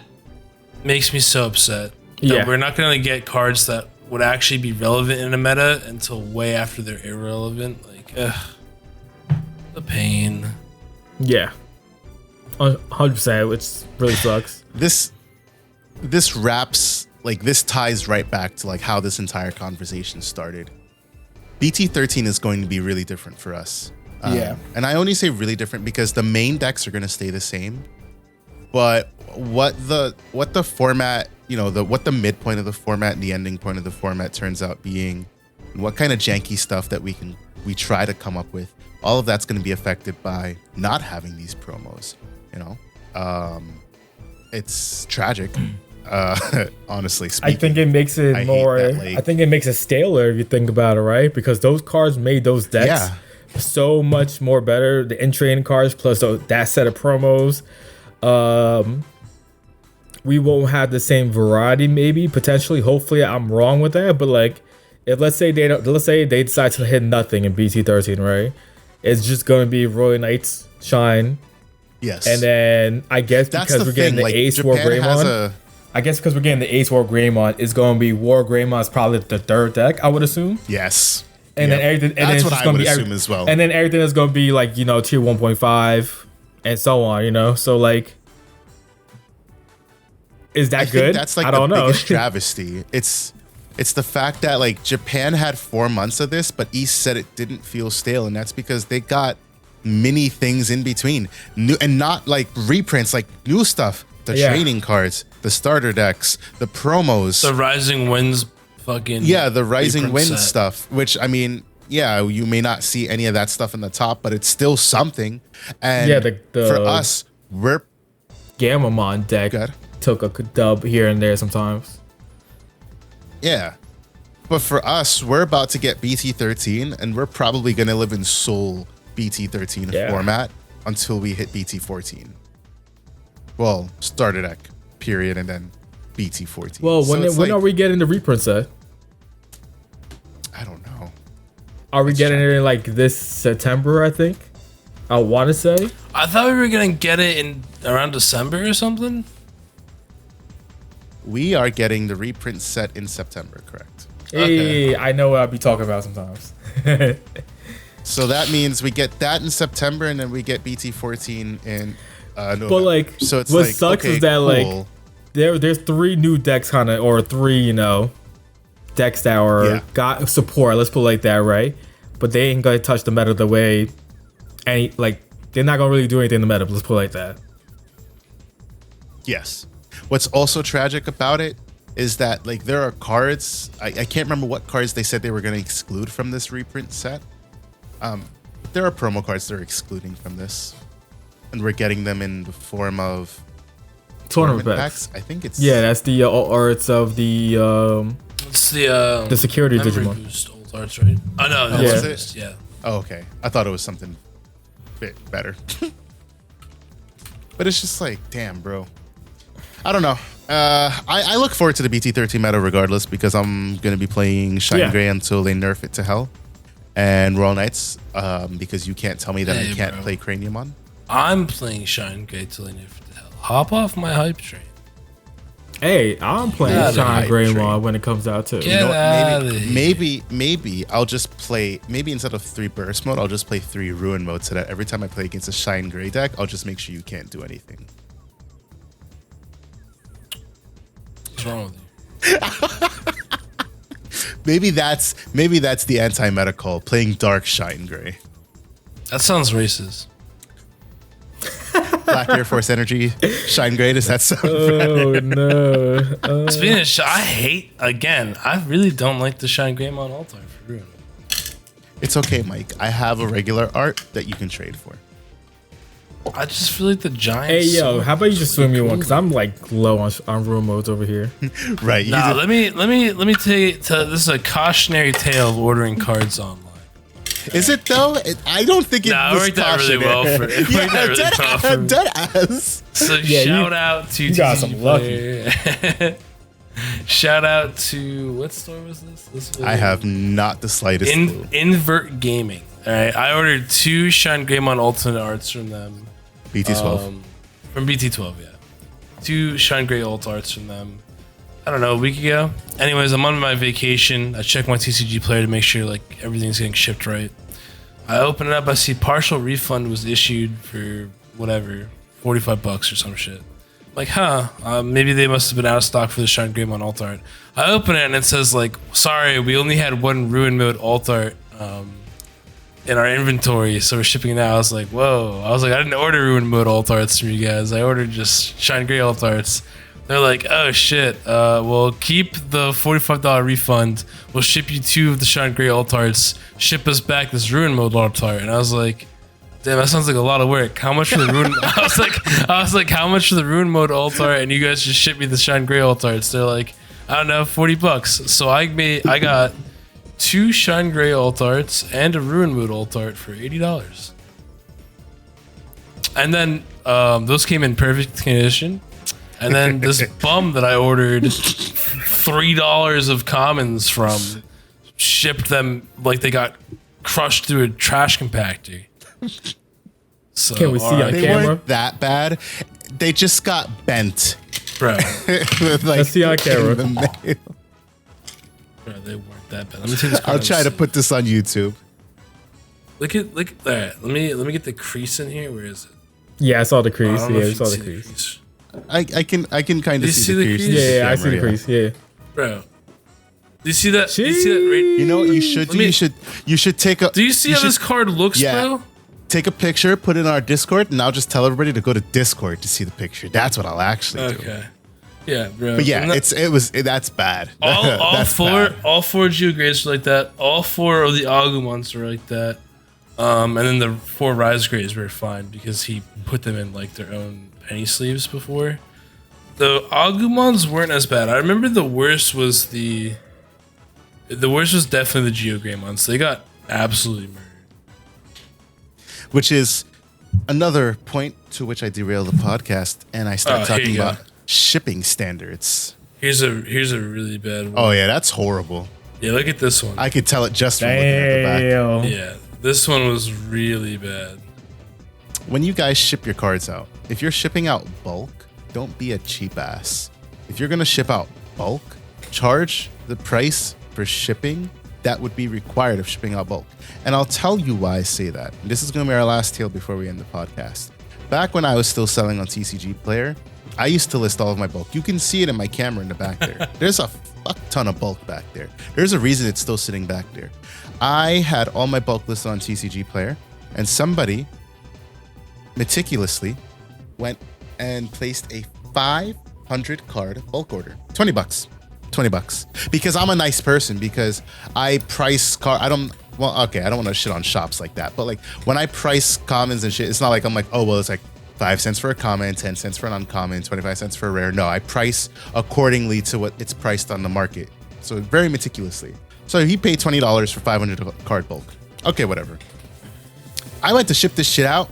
makes me so upset. That we're not gonna get cards that would actually be relevant in a meta until way after they're irrelevant. Like, the pain. Yeah, 100%, which really sucks. This wraps, like, this ties right back to like how this entire conversation started. BT-13 is going to be really different for us. And I only say really different because the main decks are going to stay the same, but what the format, what the midpoint of the format and the ending point of the format turns out being, and what kind of janky stuff that we try to come up with, all of that's going to be affected by not having these promos. It's tragic. Honestly speaking, I think it makes it more. I think it makes it staler if you think about it, right? Because those cards made those decks so much more better. The in-train cards plus that set of promos. We won't have the same variety, maybe potentially. Hopefully, I'm wrong with that. But like, if let's say they decide to hit nothing in BT-13, right? It's just going to be Royal Knights Shine Yes. And then I guess That's because the we're getting thing. the Like, Ace War Japan has Greymon. I guess because we're getting the Ace War Greymon, it's going to be War Greymon is probably the third deck, I would assume. Yes. And then everything. And That's then what I would assume as well. And then everything is going to be like, you know, tier 1.5 and so on, you know? So like, is that good? That's like I don't the know. biggest travesty. It's the fact that like Japan had 4 months of this, but East said it didn't feel stale, and that's because they got many things in between, new and not like reprints, like new stuff. The training cards, the starter decks, the promos, The Rising Winds fucking the Rising reprint Wind set. stuff. Which I mean, you may not see any of that stuff in the top, but it's still something. And for us, we're Gamamon deck good. took a dub here and there sometimes. Yeah. But for us, we're about to get BT-13, and we're probably going to live in Soul BT-13 format until we hit BT-14. Well, starter deck, period, and then BT-14. Well, So it's when like, are we getting the reprint set? I don't know. Are we getting it in like this September, I think? I want to say. I thought we were gonna get it in around December or something. We are getting the reprint set in September, correct? Hey, I know what I'll be talking about sometimes. So that means we get that in September, and then we get BT-14 in November. But like, so it's what like, sucks okay, is that cool. like there's 3 new decks kind of, or 3, you know, decks that are got support. Let's put it like that, right? But they ain't gonna touch the meta the way, any like they're not gonna really do anything in the meta. Let's put it like that. Yes. What's also tragic about it is that like there are cards. I can't remember what cards they said they were going to exclude from this reprint set. There are promo cards they're excluding from this, and we're getting them in the form of Tournament packs. I think it's that's the arts of the It's the security memory Digimon. boost old arts, right? Oh no, Oh, yeah. was Boost, yeah. Oh, okay. I thought it was something bit better. But it's just like, damn, bro. I don't know. I look forward to the BT-13 meta regardless, because I'm going to be playing Shine Grey until they nerf it to hell. And Royal Knights, because you can't tell me that I can't play Craniumon. I'm playing Shine Grey till I never to hell. Hop off my hype train. Hey, I'm playing ShineGreymon when it comes out too. Get out of here. Maybe I'll just play, maybe instead of 3 Burst Mode, I'll just play 3 Ruin Mode, so that every time I play against a Shine Grey deck, I'll just make sure you can't do anything. What's wrong with you? Maybe that's the anti-meta call, playing Dark Shine Grey. That sounds racist. Black Air Force Energy, Shine Grey, does that sound Oh no. Speaking of I really don't like the Shine Greymon Altar for real. It's okay, Mike. I have a regular art that you can trade for. I just feel like the giant. Hey yo, how about you just swim me one? Because I'm like low on room modes over here. Right. Nah, let me tell you. This is a cautionary tale of ordering cards online. Is it though? I don't think it Nah, it was worked out really well for it. It worked out really well for me. Dead ass. So Yeah, shout out to you got TCG some Player. Shout out to what store was this? This was I have not the slightest clue. Invert Gaming. All right, I ordered 2 Shine Greymon alternate arts from them. BT-12. From BT-12, yeah. 2 Shine Grey alt arts from them. I don't know, a week ago. Anyways, I'm on my vacation. I check my TCG Player to make sure like everything's getting shipped right. I open it up. I see partial refund was issued for whatever, $45 or some shit. Like, maybe they must have been out of stock for the Shine Greymon alt art. I open it and it says like, sorry, we only had 1 Ruin Mode alt art in our inventory, so we're shipping it out. I was like, whoa. I was like, I didn't order Ruin Mode alt arts from you guys. I ordered just Shine Grey alt arts. They're like, oh shit, we'll keep the $45 refund. We'll ship you 2 of the Shine Grey alt arts. Ship us back this Ruin Mode alt art. And I was like, damn, that sounds like a lot of work. How much for the Ruin? I was like, how much for the Ruin Mode alt art? And you guys just ship me the Shine Grey alt arts. They're like, I don't know, $40. So I got 2 Shine Grey alt arts and a Ruin Mode alt art for $80. And then those came in perfect condition. And then this bum that I ordered $3 of commons from shipped them like they got crushed through a trash compactor. So, Can we see on They camera? weren't that bad. They just got bent. bro? Like, Let's see on camera. in the middle. Bro, they weren't that bad. Let me take this. I'll try to put this on YouTube. Look at all right. Let me get the crease in here. Where is it? Yeah, I saw the I crease. don't know Yeah, if I you saw can the see crease. I can kind You of see see the the crease. crease? in Yeah, I see the camera, crease. Yeah. Bro. Do you see that? Do you see that right? You know what you should do? You should take a. Do you see how this card looks, Yeah. bro? Take a picture, put it in our Discord, and I'll just tell everybody to go to Discord to see the picture. That's what I'll actually do. Okay. Yeah, bro. But yeah, And that- that's bad. all That's four bad. all four Geogrades are like that. All four of the Agumons are like that. And then the 4 Rise Grades were fine because he put them in like their own penny sleeves before. The Agumons weren't as bad. I remember the worst was definitely the Geograymons. They got absolutely murdered. Which is another point to which I derail the podcast and I start here talking you go. about shipping standards. Here's a really bad one. Oh yeah, that's horrible. Yeah, look at this one. I could tell it just from looking at the back. Damn. Yeah, this one was really bad. When you guys ship your cards out, if you're shipping out bulk, don't be a cheap ass. If you're gonna ship out bulk, charge the price for shipping that would be required of shipping out bulk. And I'll tell you why I say that. This is gonna be our last tale before we end the podcast. Back when I was still selling on TCG Player, I used to list all of my bulk. You can see it in my camera in the back there. There's a fuck ton of bulk back there. There's a reason it's still sitting back there. I had all my bulk listed on TCG Player, and somebody meticulously went and placed a 500 card bulk order. $20. $20. Because I'm a nice person, because I price I don't want to shit on shops like that. But like when I price commons and shit, it's not like I'm like, oh, well, it's like 5 cents for a common, 10 cents for an uncommon, 25 cents for a rare. No, I price accordingly to what it's priced on the market. So very meticulously. So he paid $20 for 500 card bulk. Okay, whatever. I went to ship this shit out.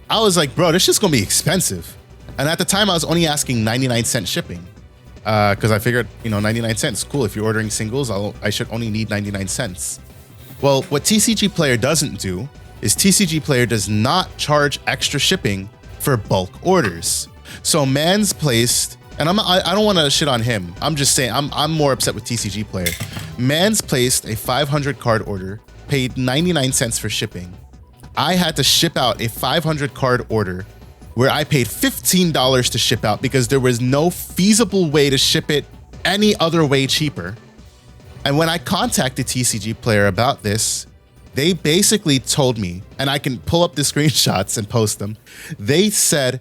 I was like, bro, this shit's gonna be expensive. And at the time I was only asking 99-cent shipping. Because I figured, 99 cents, cool. If you're ordering singles, I should only need 99 cents. Well, what TCG Player doesn't do is TCG Player does not charge extra shipping for bulk orders. So man's placed, and I don't want to shit on him. I'm just saying, I'm more upset with TCG Player. Man's placed a 500 card order, paid 99 cents for shipping. I had to ship out a 500 card order where I paid $15 to ship out because there was no feasible way to ship it any other way cheaper. And when I contacted TCG Player about this, they basically told me, and I can pull up the screenshots and post them. They said,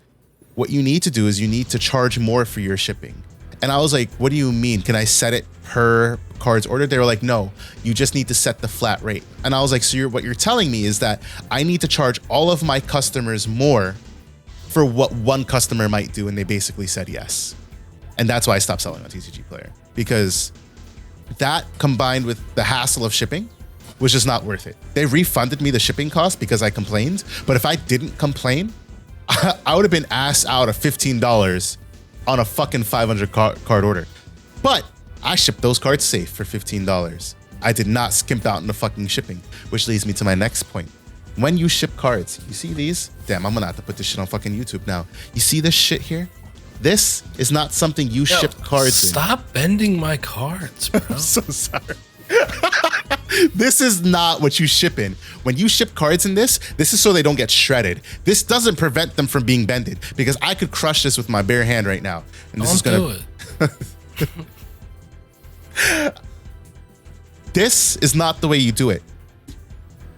what you need to do is you need to charge more for your shipping. And I was like, what do you mean? Can I set it per cards ordered? They were like, no, you just need to set the flat rate. And I was like, so what you're telling me is that I need to charge all of my customers more for what one customer might do, and they basically said yes. And that's why I stopped selling on TCG Player, because that combined with the hassle of shipping was just not worth it. They refunded me the shipping cost because I complained, but if I didn't complain, I would have been asked out of $15 on a fucking 500 card order. But I shipped those cards safe for $15. I did not skimp out on the fucking shipping, which leads me to my next point. When you ship cards, you see these? Damn, I'm gonna have to put this shit on fucking YouTube now. You see this shit here? This is not something you ship cards in. Stop bending my cards, bro. I'm so sorry. This is not what you ship in. When you ship cards in this is so they don't get shredded. This doesn't prevent them from being bended, because I could crush this with my bare hand right now. And this Don't is do gonna it. This is not the way you do it.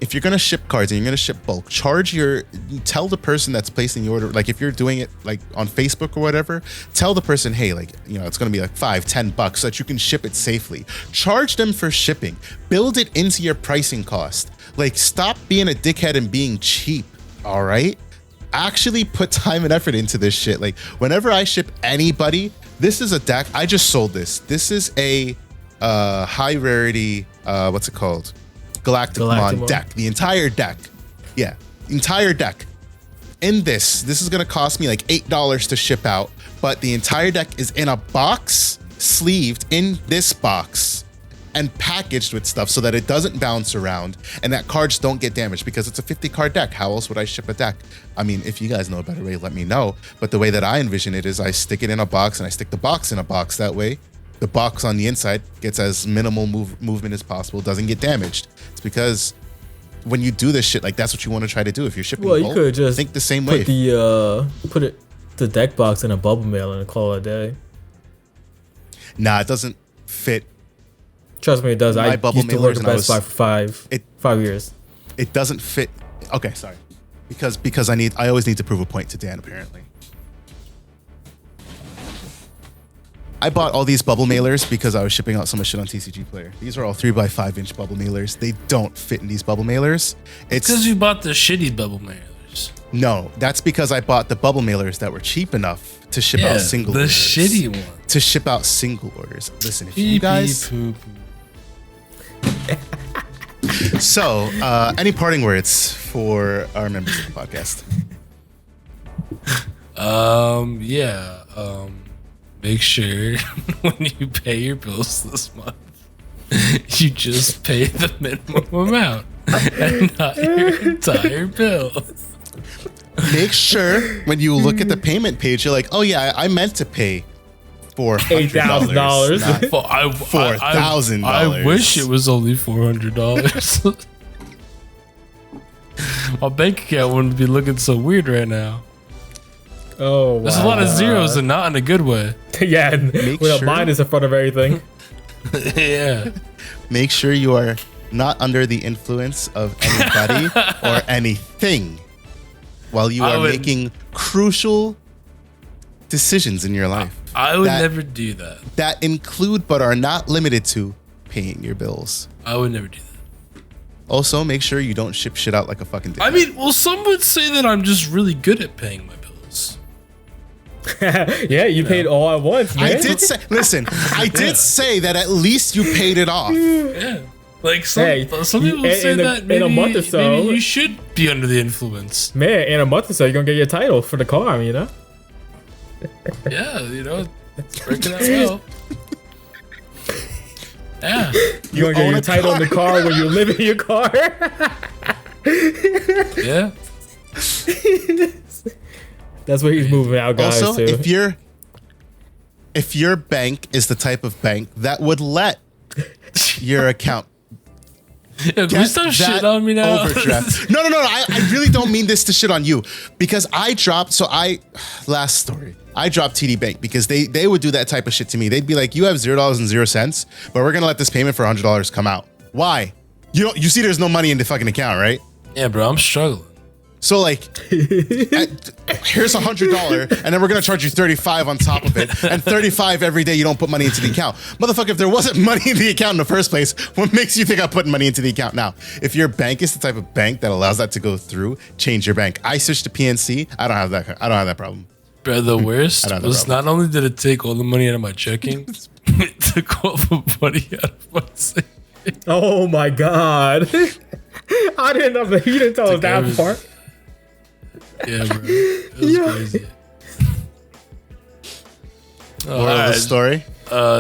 If you're gonna ship cards and you're gonna ship bulk, tell the person that's placing the order, like if you're doing it like on Facebook or whatever, tell the person, hey, like, it's gonna be like $5-10 so that you can ship it safely. Charge them for shipping. Build it into your pricing cost. Like, stop being a dickhead and being cheap, all right? Actually put time and effort into this shit. Like, whenever I ship anybody, this is a deck. I just sold this. This is a high rarity, what's it called? Galacticmon deck. The entire deck. Yeah, entire deck. In this is gonna cost me like $8 to ship out, but the entire deck is in a box, sleeved in this box. and packaged with stuff so that it doesn't bounce around and that cards don't get damaged, because it's a 50 card deck. How else would I ship a deck? I mean, if you guys know a better way, let me know. But the way that I envision it is I stick it in a box and I stick the box in a box. That way the box on the inside gets as minimal movement as possible, doesn't get damaged. It's because when you do this shit, like, that's what you want to try to do. If you're shipping Well, you bulk, could just think the same put way. The deck box in a bubble mailer and call it a day. Nah, it doesn't fit. Trust me, it does. My I bubble used to work mailers at and I Best Buy for 5 years. It doesn't fit. Okay, sorry. Because I always need to prove a point to Dan, apparently. I bought all these bubble mailers because I was shipping out so much shit on TCG Player. These are all 3x5 inch bubble mailers. They don't fit in these bubble mailers. It's because you bought the shitty bubble mailers. No, that's because I bought the bubble mailers that were cheap enough to ship out single orders. The shitty one. To ship out single orders. Listen, if you guys... So, any parting words for our members of the podcast? Make sure when you pay your bills this month, you just pay the minimum amount and not your entire bill. Make sure when you look at the payment page, you're like, oh yeah, I meant to pay $8,000. $4,000. I wish it was only $400. My bank account wouldn't be looking so weird right now. Oh, wow. There's a lot of zeros and not in a good way. Yeah, with a minus in front of everything. Yeah. Make sure you are not under the influence of anybody or anything while you are making crucial decisions in your life. I would never do that. That include but are not limited to paying your bills. I would never do that. Also, make sure you don't ship shit out like a fucking dick. I mean, well, some would say that I'm just really good at paying my bills. Yeah, you paid all at once, man. I did say, listen, I did say that at least you paid it off. Yeah. Like some people say that maybe, in a month or so, maybe you should be under the influence. Man, in a month or so, you're going to get your title for the car, you know? Yeah, you know, it's working out well. Yeah. You're going to get your title in the car when you live in your car. Yeah. That's what he's moving out, guys. Also, too. if your bank is the type of bank that would let your account can you stop shit on me now? Overdraft. No. I really don't mean this to shit on you, because I dropped TD Bank because they would do that type of shit to me. They'd be like, you have $0.00, but we're gonna let this payment for $100 come out. Why? You see, there's no money in the fucking account, right? Yeah, bro, I'm struggling. So like, here's $100, and then we're gonna charge you $35 on top of it, and $35 every day you don't put money into the account. Motherfucker, if there wasn't money in the account in the first place, what makes you think I'm putting money into the account now? If your bank is the type of bank that allows that to go through, change your bank. I switched to PNC. I don't have that problem. Bro, the worst was not only did it take all the money out of my checking, it took all the money out of my savings. Oh my god! I didn't know that. You didn't tell us that part. Yeah, bro. It was crazy. Moral of the story?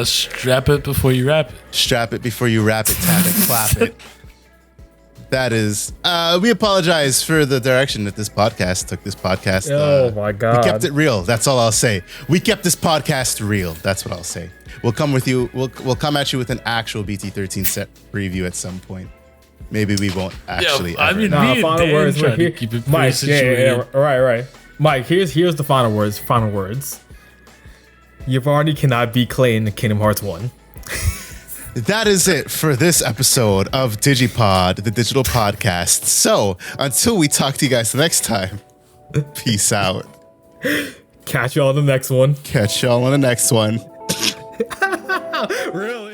Strap it before you wrap it. Strap it before you wrap it, tap it, clap it. That is, we apologize for the direction that this podcast took. This podcast. Oh my god. We kept it real. That's all I'll say. We kept this podcast real. That's what I'll say. We'll come with you. We'll come at you with an actual BT-13 set preview at some point. Maybe we won't actually. Yeah, I mean, final words. To keep it Mike, yeah, right. Mike, here's the final words. Final words. Varni cannot beat Clay in Kingdom Hearts 1. That is it for this episode of DigiPod, the digital podcast. So until we talk to you guys the next time, peace out. Catch y'all on the next one. Catch y'all on the next one. Really?